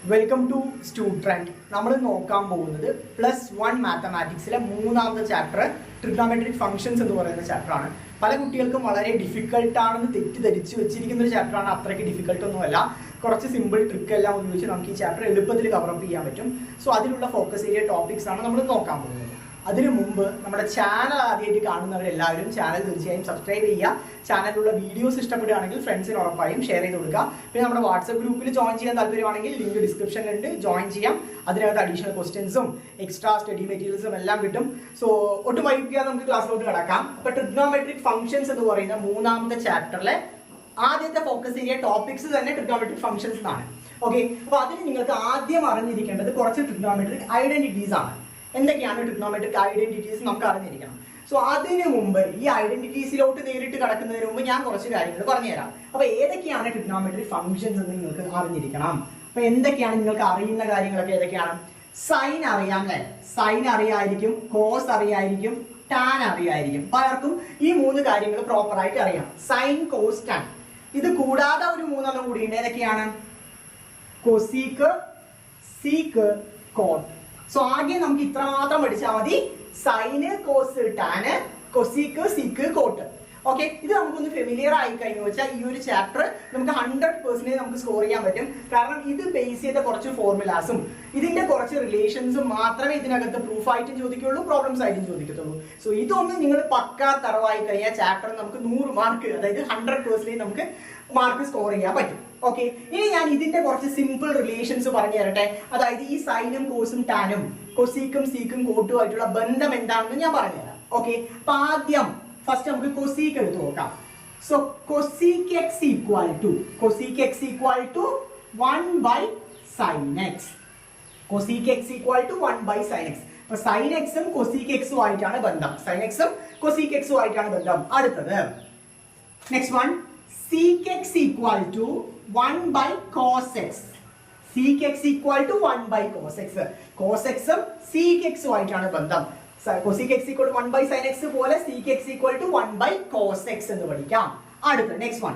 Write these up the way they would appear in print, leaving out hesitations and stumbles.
Welcome to student. നമ്മൾ നോക്കാൻ പോകുന്നത് +1 മാത്തമാറ്റിക്സിലെ മൂന്നാമത്തെ ചാപ്റ്റർ ട്രിഗ്നോമെട്രിക് ഫംഗ്ഷൻസ് എന്ന് പറയുന്ന ചാപ്റ്ററാണ്. പല കുട്ടികൾക്കും വളരെ ഡിഫിക്കൽട്ടാണെന്ന് തെറ്റിദ്ധരിച്ച് വെച്ചിരിക്കുന്ന ഒരു ചാപ്റ്ററാണ്. അത്രയ്ക്ക് ഡിഫിക്കൽട്ട് ഒന്നുമല്ല. കുറച്ച് സിമ്പിൾ ട്രിക്ക് എല്ലാം ഉപയോഗിച്ച് നമുക്ക് ഈ ചാപ്റ്റർ എളുപ്പത്തിൽ കവറപ്പ് ചെയ്യാൻ പറ്റും. സോ അതിലുള്ള ഫോക്കസ് ഏരിയ ടോപ്പിക്സ് ആണ് നമ്മൾ നോക്കാൻ പോകുന്നത്. അതിനു മുമ്പ് നമ്മുടെ ചാനൽ ആദ്യമായിട്ട് കാണുന്നവരെല്ലാവരും ചാനൽ തീർച്ചയായും സബ്സ്ക്രൈബ് ചെയ്യുക. ചാനലിലുള്ള വീഡിയോസ് ഇഷ്ടപ്പെടുകയാണെങ്കിൽ ഫ്രണ്ട്സിന് ഉറപ്പായും ഷെയർ ചെയ്ത് കൊടുക്കുക. പിന്നെ നമ്മുടെ വാട്സ്ആപ്പ് ഗ്രൂപ്പിൽ ജോയിൻ ചെയ്യാൻ താല്പര്യമാണെങ്കിൽ ലിങ്ക് ഡിസ്ക്രിപ്ഷനിലുണ്ട്, ജോയിൻ ചെയ്യാം. അതിനകത്ത് അഡീഷണൽ ക്വസ്റ്റ്യൻസും എക്സ്ട്രാ സ്റ്റഡി മെറ്റീരിയൽസും എല്ലാം കിട്ടും. സോ ഒട്ടും വൈകിപ്പിക്കാതെ നമുക്ക് ക്ലാസ്സിലോട്ട് കിടക്കാം. അപ്പോൾ ട്രിഗ്നോമെട്രിക് ഫംഗ്ഷൻസ് എന്ന് പറയുന്ന മൂന്നാമത്തെ ചാപ്റ്ററിലെ ആദ്യത്തെ ഫോക്കസ് ഏരിയ ടോപ്പിക്സ് തന്നെ ട്രിഗ്നോമെട്രിക് ഫംഗ്ഷൻസ് ആണ്. ഓക്കെ, അപ്പോൾ അതിന് നിങ്ങൾക്ക് ആദ്യം അറിഞ്ഞിരിക്കേണ്ടത് കുറച്ച് ട്രിഗ്നോമെട്രിക് ഐഡന്റിറ്റീസ് ആണ്. എന്തൊക്കെയാണ് ട്രിഗ്നോമെട്രിക് ഐഡന്റിറ്റീസ് നമുക്ക് അറിഞ്ഞിരിക്കണം. സോ അതിനു മുമ്പ് ഈ ഐഡന്റിറ്റീസിലോട്ട് നേരിട്ട് കടക്കുന്നതിന് മുമ്പ് ഞാൻ കുറച്ച് കാര്യങ്ങൾ പറഞ്ഞുതരാം. അപ്പൊ ഏതൊക്കെയാണ് ട്രിഗ്നോമെട്രിക് ഫംഗ്ഷൻസ് എന്ന് നിങ്ങൾക്ക് അറിഞ്ഞിരിക്കണം. അപ്പൊ എന്തൊക്കെയാണ് നിങ്ങൾക്ക് അറിയുന്ന കാര്യങ്ങളൊക്കെ ഏതൊക്കെയാണ്? സൈൻ അറിയാം അല്ലെ? സൈൻ അറിയായിരിക്കും, കോസ് അറിയായിരിക്കും, ടാൻ അറിയായിരിക്കും. പലർക്കും ഈ മൂന്ന് കാര്യങ്ങൾ പ്രോപ്പർ ആയിട്ട് അറിയാം. Sine, cos, tan. ഇത് കൂടാതെ ഒരു മൂന്നെണ്ണം കൂടി ഉണ്ട്. ഏതൊക്കെയാണ്? Cosec, sec, coat. സോ ആദ്യം നമുക്ക് ഇത്ര മാത്രം പഠിച്ചാൽ മതി. Sine, cos, tan, cosec, sec, cot. Okay, ഇത് നമുക്കൊന്ന് ഫെമിലിയർ ആയി കഴിഞ്ഞു വെച്ചാൽ ഈ ഒരു ചാപ്റ്റർ നമുക്ക് 100% നമുക്ക് സ്കോർ ചെയ്യാൻ പറ്റും. കാരണം ഇത് ബേസ് ചെയ്ത കുറച്ച് ഫോർമുലാസും ഇതിന്റെ കുറച്ച് റിലേഷൻസും മാത്രമേ ഇതിനകത്ത് പ്രൂഫ് ആയിട്ടും ചോദിക്കുള്ളൂ, പ്രോബ്ലംസ് ആയിട്ടും ചോദിക്കത്തുള്ളൂ. സോ ഇതൊന്നും നിങ്ങൾ പക്കാ തറവായി കഴിഞ്ഞാൽ ചാപ്റ്റർ നമുക്ക് 100 മാർക്ക്, അതായത് 100% നമുക്ക് മാർക്ക് സ്കോർ ചെയ്യാൻ പറ്റും. ഓക്കെ, ഇനി ഞാൻ ഇതിന്റെ കുറച്ച് സിമ്പിൾ റിലേഷൻസ് പറഞ്ഞു തരട്ടെ. അതായത് ഈ സൈനും കോസും ടാനും കൊസീക്കും സീക്കും കോട്ടും ആയിട്ടുള്ള ബന്ധം എന്താണെന്ന് ഞാൻ പറഞ്ഞുതരാം. ഓക്കെ, അപ്പൊ ആദ്യം ഫസ്റ്റ് നമുക്ക് കൊസീക്ക് എടുത്ത് നോക്കാം. So cosec x equal to 1/sin x. Cosec x equal to 1/sin x. അപ്പൊ സൈൻ എക്സും കൊസീക്ക് എക്സും ആയിട്ടാണ് ബന്ധം. സൈൻ എക്സും കൊസീക്ക് എക്സും ആയിട്ടാണ് ബന്ധം. അടുത്തത് next one, sec x equal to 1/cos x. sec x equal to 1/cos x. cos x ഉം sec x ആയിട്ടാണ് ബന്ധം. cosec x equal to 1/sin x പോലെ sec x equal to 1/cos x എന്ന് പഠിക്കാം. അടുത്ത next one,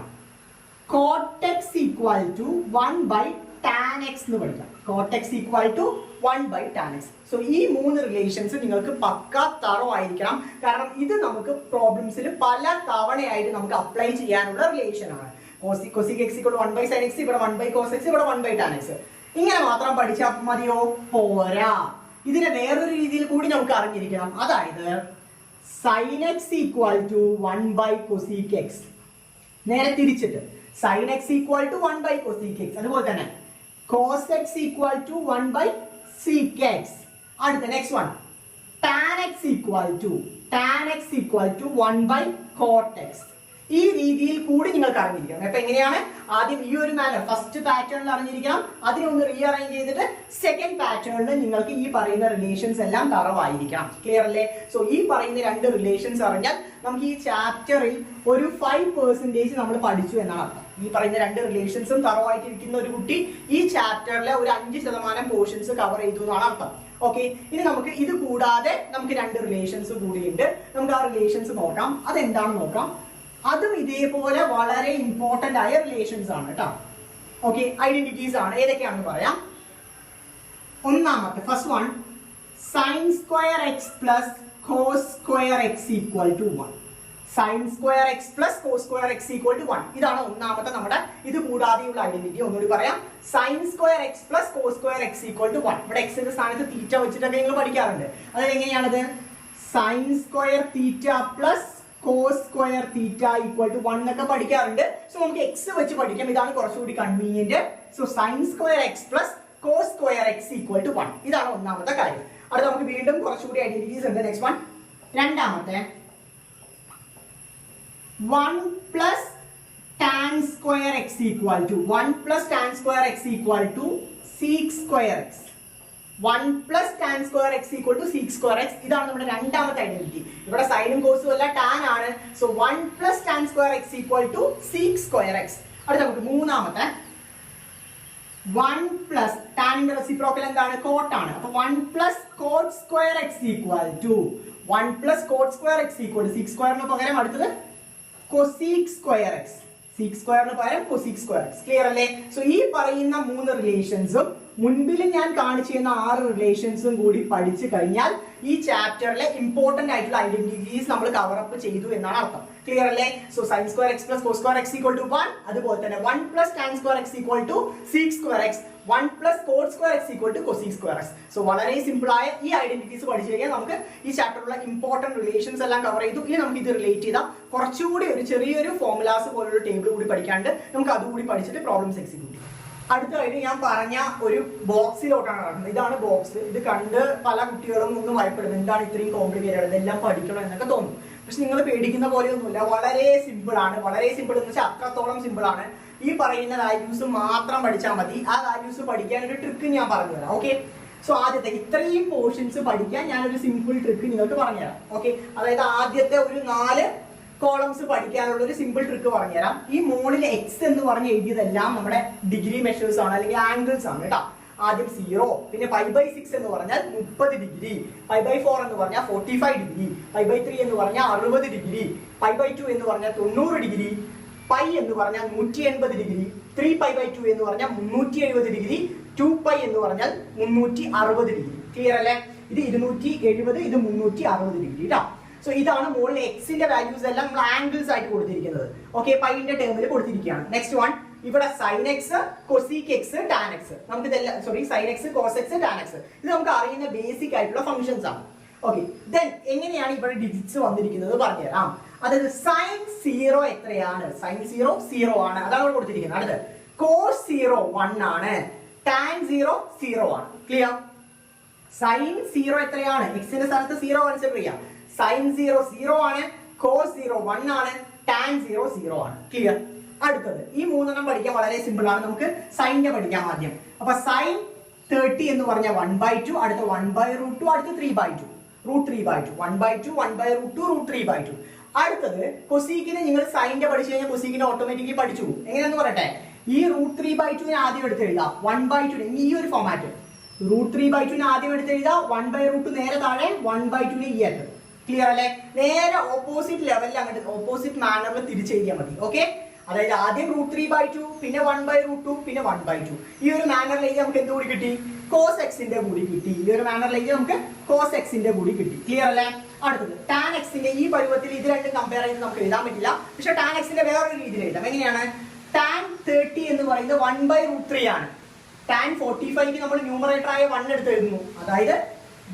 cot x equal to 1/tan x എന്ന് പഠിക്കാം. cot x equal to 1/tan x. So ഈ മൂന്ന് റിലേഷൻസ് നിങ്ങൾക്ക് പക്കാ തറോ ആയിരിക്കണം. കാരണം ഇത് നമുക്ക് പ്രോബ്ലംസിൽ പല തവണയായിട്ട് നമുക്ക് അപ്ലൈ ചെയ്യാനുള്ള റിലേഷൻ ആണ്. cosec x equal to 1/sin x, ഇവിടെ 1/cos x, ഇവിടെ 1/tan x. ഇങ്ങനെ മാത്രം പഠിച്ചാൽ മതിയോ? പോരാ. ഇതിനെ വേറൊരു രീതിയിൽ കൂടി നമുക്ക് അറിഞ്ഞിരിക്കണം. അതായത് sin x equal to 1/cosec x. നേരെ തിരിച്ചിട്ട് sin x equal to 1/cosec x. അതുപോലെ തന്നെ cos x equal to 1/sec x. അടുത്ത next one, tan x equal to 1/cot x. ഈ രീതിയിൽ കൂടി നിങ്ങൾക്ക് അറിഞ്ഞിരിക്കണം. അപ്പൊ എങ്ങനെയാണ്? ആദ്യം ഈ ഒരു മാനർ ഫസ്റ്റ് പാറ്റേണിൽ അറിഞ്ഞിരിക്കണം. അതിനൊന്ന് റീഅറേഞ്ച് ചെയ്തിട്ട് സെക്കൻഡ് പാറ്റേണിൽ നിങ്ങൾക്ക് ഈ പറയുന്ന റിലേഷൻസ് എല്ലാം തറവായിരിക്കണം. ക്ലിയർ അല്ലേ? സോ ഈ പറയുന്ന രണ്ട് റിലേഷൻസ് അറിഞ്ഞാൽ നമുക്ക് ഈ ചാപ്റ്ററിൽ ഒരു 5% നമ്മൾ പഠിച്ചു എന്നാണ് അർത്ഥം. ഈ പറയുന്ന രണ്ട് റിലേഷൻസും തറവായിട്ടിരിക്കുന്ന ഒരു കുട്ടി ഈ ചാപ്റ്ററിലെ ഒരു 5% പോർഷൻസ് കവർ ചെയ്തു എന്നാണ് അർത്ഥം. ഓക്കെ, ഇനി നമുക്ക് ഇത് കൂടാതെ നമുക്ക് രണ്ട് റിലേഷൻസ് കൂടിയുണ്ട്. നമുക്ക് ആ റിലേഷൻസ് നോക്കാം. അതെന്താണെന്ന് നോക്കാം. അതും ഇതേപോലെ വളരെ ഇമ്പോർട്ടന്റ് ആയ റിലേഷൻസ് ആണ് കേട്ടോ. ഓക്കെ, ഐഡന്റിറ്റീസ് ആണ്. ഏതൊക്കെയാണെന്ന് പറയാം. ഒന്നാമത്തെ first one, sin square x plus cos square x equal to 1. sin square x plus cos square x equal to 1. ഇതാണ് ഒന്നാമത്തെ നമ്മുടെ. ഇത് കൂടാതെയുള്ള ഐഡന്റിറ്റി ഒന്നുകൂടി പറയാം. sin square x plus cos square x equal to 1. ഇവിടെ x ന്റെ സ്ഥാനത്ത് തീറ്റ വെച്ചിട്ടൊക്കെ നിങ്ങൾ പഠിക്കാറുണ്ട്. അത് എങ്ങനെയാണത്? sin square theta plus cos square theta equal to 1 എന്നൊക്കെ പഠിക്കാറുണ്ട്. സോ നമുക്ക് x വെച്ച് പഠിക്കാം. ഇതാണ് കുറച്ചുകൂടി convenient. So sin square x plus cos square x equal to 1. ഇതാണ് ഒന്നാമത്തെ കാര്യം. അടുത്ത നമുക്ക് വീണ്ടും കുറച്ചുകൂടി ഐഡന്റിറ്റീസ് ഉണ്ട്. നെക്സ്റ്റ് വൺ, രണ്ടാമത്തെ 1 plus tan square x equal to sec square x. 1 plus tan square x equal to sec square x. ഇതാണ് നമ്മുടെ രണ്ടാമത്തെ ഐഡന്റിറ്റി. ഇവിടെ സൈനും കോസും അല്ല, ടാൻ ആണ്. So 1 plus tan square x equal to sec square x. അടുത്ത നമുക്ക് മൂന്നാമത്തെ 1 plus ടാനിന്റെ റെസിപ്രോക്കൽ എന്താണ്? കോട്ട് ആണ്. അപ്പൊ 1 plus cot square x equal to 1 plus cot square x equal to sec square ന് പകരം അടുത്തത് cosec square x. sec square ന് പകരം cosec square x. ക്ലിയർ അല്ലേ? സോ ഈ പറയുന്ന മൂന്ന് റിലേഷൻസും മുൻപിൽ ഞാൻ കാണിച്ചു തന്ന 6 റിലേഷൻസും കൂടി പഠിച്ചു കഴിഞ്ഞാൽ ഈ ചാപ്റ്ററിലെ ഇമ്പോർട്ടന്റ് ആയിട്ടുള്ള ഐഡന്റിറ്റീസ് നമ്മൾ കവർ അപ്പ് ചെയ്തു എന്നാണ് അർത്ഥം. ക്ലിയർ അല്ലേ? So sin square x plus cos square x equal to 1, അതുപോലെ തന്നെ 1 plus tan square x equal to sec square x, 1 plus cot square x equal to cosec square x. So വളരെ simple ആയ ഈ identities പഠിച്ചു കഴിഞ്ഞാൽ നമുക്ക് ഈ ചാപ്റ്ററിലുള്ള important relations എല്ലാം കവർ ചെയ്തു. ഇനി നമുക്ക് ഇത് റിലേറ്റ് ചെയ്താൽ കുറച്ചുകൂടി ഒരു ചെറിയൊരു ഫോർമുലാസ് പോലുള്ള ടേബിൾ കൂടി പഠിക്കാണ്ട് നമുക്ക് അതുകൂടി പഠിച്ചിട്ട് പ്രോബ്ലംസ് എക്സിക്യൂട്ട് ചെയ്യാം. അടുത്തതായിട്ട് ഞാൻ പറഞ്ഞ ഒരു ബോക്സിലോട്ടാണ് നടക്കുന്നത്. ഇതാണ് ബോക്സ്. ഇത് കണ്ട് പല കുട്ടികളും ഒന്ന് ഭയപ്പെടും, എന്താണ് ഇത്രയും കോംപ്ലിക്കേറ്റഡ്, ഇതെല്ലാം പഠിക്കണം എന്നൊക്കെ തോന്നും. പക്ഷെ നിങ്ങൾ പേടിക്കുന്ന പോലെയൊന്നുമില്ല, വളരെ സിമ്പിൾ ആണ്. വളരെ സിമ്പിൾ എന്ന് വെച്ചാൽ അത്രത്തോളം സിമ്പിൾ ആണ്. ഈ പറയുന്ന വാല്യൂസ് മാത്രം പഠിച്ചാൽ മതി. ആ വാല്യൂസ് പഠിക്കാൻ ഒരു ട്രിക്ക് ഞാൻ പറഞ്ഞുതരാം. ഓക്കെ, സോ ആദ്യത്തെ ഇത്രയും പോർഷൻസ് പഠിക്കാൻ ഞാനൊരു സിമ്പിൾ ട്രിക്ക് നിങ്ങൾക്ക് പറഞ്ഞുതരാം. ഓക്കെ, അതായത് ആദ്യത്തെ ഒരു 4 കോളംസ് പഠിക്കാനുള്ള ഒരു സിമ്പിൾ ട്രിക്ക് പറഞ്ഞുതരാം. ഈ മോളിൽ എക്സ് എന്ന് പറഞ്ഞ് എഴുതിയതെല്ലാം നമ്മുടെ ഡിഗ്രി മെഷേഴ്സ് ആണ്, അല്ലെങ്കിൽ ആംഗിൾസ് ആണ് കേട്ടോ. ആദ്യം 0, പിന്നെ π/6 എന്ന് പറഞ്ഞാൽ 30 ഡിഗ്രി, π/4 എന്ന് പറഞ്ഞാൽ 45 ഡിഗ്രി, π/3 എന്ന് പറഞ്ഞാൽ 60 ഡിഗ്രി, π/2 എന്ന് പറഞ്ഞാൽ 90 ഡിഗ്രി, π എന്ന് പറഞ്ഞാൽ 180 ഡിഗ്രി, 3π/2 എന്ന് പറഞ്ഞാൽ 370 ഡിഗ്രി, 2π എന്ന് പറഞ്ഞാൽ 360 ഡിഗ്രി. ക്ലിയർ അല്ലേ? ഇത് 270, ഇത് 360 ഡിഗ്രി കേട്ടോ. സോ ഇതാണ് മുകളിൽ എക്സിന്റെ വാല്യൂസ് എല്ലാം നമ്മൾ ആംഗിൾസ് ആയിട്ട് കൊടുത്തിരിക്കുന്നത്. ഓക്കെ, പൈന്റെ ടേമിൽ കൊടുത്തിരിക്കുകയാണ്. നെക്സ്റ്റ് വൺ, ഇവിടെ sin x, cosec x, tan x. നമുക്ക് ഇതെല്ലാം sin x, cos x, tan x. ഇത് നമുക്ക് അറിയുന്ന ബേസിക് ആയിട്ടുള്ള ഫംഗ്ഷൻസ് ആണ്. ഓക്കെ, ദെൻ എങ്ങനെയാണ് ഇവിടെ ഡിജിറ്റ്സ് വന്നിരിക്കുന്നത് പറഞ്ഞുതരാം. അതായത് sin 0 എത്രയാണ്? sin 0 0 ആണ്, അതാണ് കൊടുത്തിരിക്കുന്നത്. അടുത്ത് cos 0 1 ആണ്, tan 0 0 ആണ്. ക്ലിയർ? sin 0 എത്രയാണ്? എക്സിന്റെ സ്ഥാനത്ത് 0 കൺസിഡർ ചെയ്യാം. sin 0 0 ആണ്, cos 0 1 ആണ്, tan 0 0 ആണ്. ക്ലിയർ? അടുത്തത് ഈ 3 എണ്ണം പഠിക്കാൻ വളരെ സിമ്പിൾ ആണ്. നമുക്ക് സൈനിനെ പഠിക്കാം ആദ്യം. അപ്പൊ sin 30 എന്ന് പറഞ്ഞാൽ 1/2, അടുത്ത 1/√2, അടുത്ത 3/2, √3/2, 1/2, 1/√2, √3/2. അടുത്തത് കൊസീക്കിനെ നിങ്ങൾ സൈനിന്റെ പഠിച്ചു കഴിഞ്ഞാൽ കൊസീക്കിനെ ഓട്ടോമാറ്റിക്കലി പഠിച്ചു. എങ്ങനെയാന്ന് പറയട്ടെ, ഈ √3/2 ആദ്യം എടുത്ത് എഴുതാം, 1/2 ഈ ഒരു ഫോമാറ്റ്. √3/2 ആദ്യം എടുത്ത് എഴുതാം, 1/√2 നേരെ താഴെ, 1/2 ഈ അറ്റം. ക്ലിയർ അല്ലേ? നേരെ ഓപ്പോസിറ്റ് ലെവലിൽ അങ്ങോട്ട് ഓപ്പോസിറ്റ് മാനറിൽ തിരിച്ചെഴുതിയാൽ മതി. ഓക്കെ, അതായത് ആദ്യം √3/2, പിന്നെ 1/√2, പിന്നെ 1/2. ഈ ഒരു മാനറിലേക്ക് നമുക്ക് എന്ത് കൂടി കിട്ടി? cos x ന്റെ കൂടി കിട്ടി. ഈ ഒരു മാനറിലേക്ക് നമുക്ക് cos x ന്റെ കൂടി കിട്ടി. ക്ലിയർ അല്ലേ? അടുത്തത് tan x ന്റെ ഈ പരുവത്തിൽ ഇത് രണ്ടും കമ്പയർ ചെയ്ത് നമുക്ക് എഴുതാൻ പറ്റില്ല. പക്ഷെ tan x ന്റെ വേറൊരു രീതിയിൽ എഴുതാം. എങ്ങനെയാണ്? tan 30 എന്ന് പറയുന്നത് 1/√3 ആണ്. tan 45 നമ്മൾ ന്യൂമറേറ്റർ ആയ 1 എടുത്ത് എഴുതുന്നു. അതായത്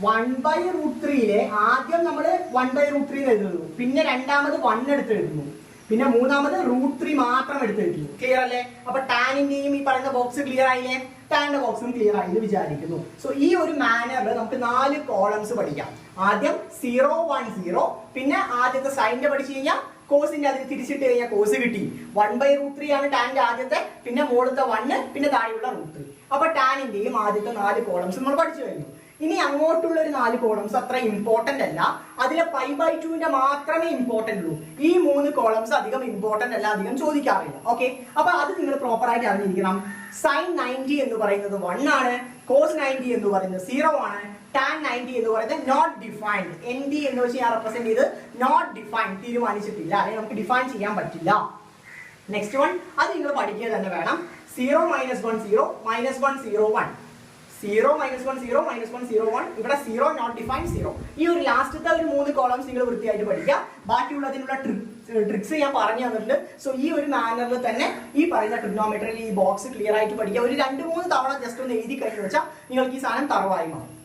1/√3 ആദ്യം നമ്മൾ 1/√3 എഴുതുന്നു, പിന്നെ രണ്ടാമത് 1 എടുത്ത് എഴുതുന്നു, പിന്നെ മൂന്നാമത് √3 മാത്രം എടുത്ത് എഴുതുന്നു. ക്ലിയർ അല്ലേ? അപ്പൊ ടാനിന്റെയും ഈ പറയുന്ന ബോക്സ് ക്ലിയർ ആയില്ലേ? ടാനിന്റെ ബോക്സും ക്ലിയർ ആയി എന്ന് വിചാരിക്കുന്നു. സോ ഈ ഒരു മാനറിൽ നമുക്ക് 4 കോളംസ് പഠിക്കാം. ആദ്യം 0 1 0, പിന്നെ ആദ്യത്തെ സൈനിന്റെ പഠിച്ചു കഴിഞ്ഞാൽ കോസിന്റെ അതിൽ തിരിച്ചിട്ട് കഴിഞ്ഞാൽ കോസ് കിട്ടി. 1/√3 ആണ് ടാനിന്റെ ആദ്യത്തെ, പിന്നെ മുകളിലത്തെ 1, പിന്നെ താഴെയുള്ള √3. അപ്പൊ ടാനിന്റെയും ആദ്യത്തെ 4 കോളംസ് നമ്മൾ പഠിച്ചു കഴിഞ്ഞു. ഇനി അങ്ങോട്ടുള്ള ഒരു 4 കോളംസ് അത്ര ഇമ്പോർട്ടന്റ് അല്ല, അതിലെ π/2 മാത്രമേ ഇമ്പോർട്ടന്റ് ഉള്ളൂ. ഈ 3 കോളംസ് അധികം ഇമ്പോർട്ടന്റ് അല്ല, അധികം ചോദിക്കാറില്ല. ഓക്കെ, അപ്പൊ അത് നിങ്ങൾ പ്രോപ്പർ ആയിട്ട് അറിഞ്ഞിരിക്കണം. sin 90 എന്ന് പറയുന്നത് 1 ആണ്, cos 90 എന്ന് പറയുന്നത് 0 ആണ്, tan 90 എന്ന് പറയുന്നത് നോട്ട് ഡിഫൈൻഡ്. ND എന്ന് വെച്ച് ഞാൻ റെപ്രസെന്റ് ചെയ്ത് നോട്ട് ഡിഫൈൻഡ്, തീരുമാനിച്ചിട്ടില്ല, അല്ലെങ്കിൽ നമുക്ക് ഡിഫൈൻ ചെയ്യാൻ പറ്റില്ല. നെക്സ്റ്റ് വൺ, അത് നിങ്ങൾ പഠിക്കുക തന്നെ വേണം. 0 - 1 0, -1 0 1, 0 - 1 0, -1 0 1. ഇവിടെ 0 നോട്ട് ഡിഫൈൻ 0. ഈ ഒരു ലാസ്റ്റത്തെ ഒരു 3 കോളംസ് നിങ്ങൾ വൃത്തിയായിട്ട് പഠിക്കുക. ബാക്കിയുള്ളതിനുള്ള ട്രിക്സ് ഞാൻ പറഞ്ഞു തന്നിട്ടുണ്ട്. സോ ഈ ഒരു മാനറിൽ തന്നെ ഈ പറയുന്ന ട്രിഗ്നോമെട്രിയിൽ ഈ ബോക്സ് ക്ലിയർ ആയിട്ട് പഠിക്കുക. ഒരു 2-3 തവണ ജസ്റ്റ് ഒന്ന് എഴുതി കഴിഞ്ഞു വെച്ചാൽ നിങ്ങൾക്ക് ഈ സാധനം തറവായി മാറും.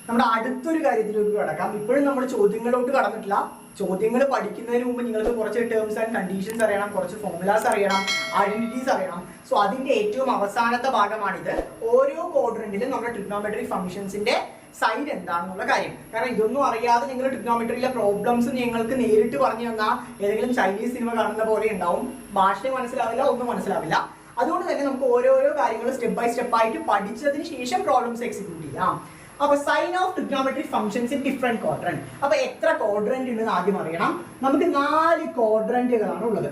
നമ്മുടെ അടുത്തൊരു കാര്യത്തിലേക്ക് കടക്കാം. ഇപ്പോഴും നമ്മൾ ചോദ്യങ്ങളിലോട്ട് കടന്നിട്ടില്ല. ചോദ്യങ്ങൾ പഠിക്കുന്നതിന് മുമ്പ് നിങ്ങൾക്ക് കുറച്ച് ടേംസ് ആൻഡ് കണ്ടീഷൻസ് അറിയണം, കുറച്ച് ഫോർമുലാസ് അറിയണം, ഐഡന്റിറ്റീസ് അറിയണം. സോ അതിന്റെ ഏറ്റവും അവസാനത്തെ ഭാഗമാണിത്. ഓരോ ക്വാഡ്രന്റിലും നമ്മുടെ ട്രിഗ്നോമെട്രിക് ഫംഗ്ഷൻസിന്റെ സൈഡ് എന്താണെന്നുള്ള കാര്യം. കാരണം ഇതൊന്നും അറിയാതെ നിങ്ങൾ ട്രിഗ്നോമെട്രിയിലെ പ്രോബ്ലംസ് നിങ്ങൾക്ക് നേരിട്ട് പറഞ്ഞു തന്നാൽ ഏതെങ്കിലും ചൈനീസ് സിനിമ കാണുന്ന പോലെ ഉണ്ടാവും. ഭാഷ മനസ്സിലാവില്ല, ഒന്നും മനസ്സിലാവില്ല. അതുകൊണ്ട് തന്നെ നമുക്ക് ഓരോരോ കാര്യങ്ങൾ സ്റ്റെപ്പ് ബൈ സ്റ്റെപ്പ് ആയിട്ട് പഠിച്ചതിന് ശേഷം പ്രോബ്ലംസ് എക്സിക്യൂട്ട് ചെയ്യാം. അപ്പൊ sine of trigonometric functions in different quadrant. അപ്പൊ എത്ര ക്വാഡ്രന്റ് ഉണ്ടെന്ന് ആദ്യം അറിയണം. നമുക്ക് 4 ക്വാഡ്രന്റുകളാണ് ഉള്ളത്.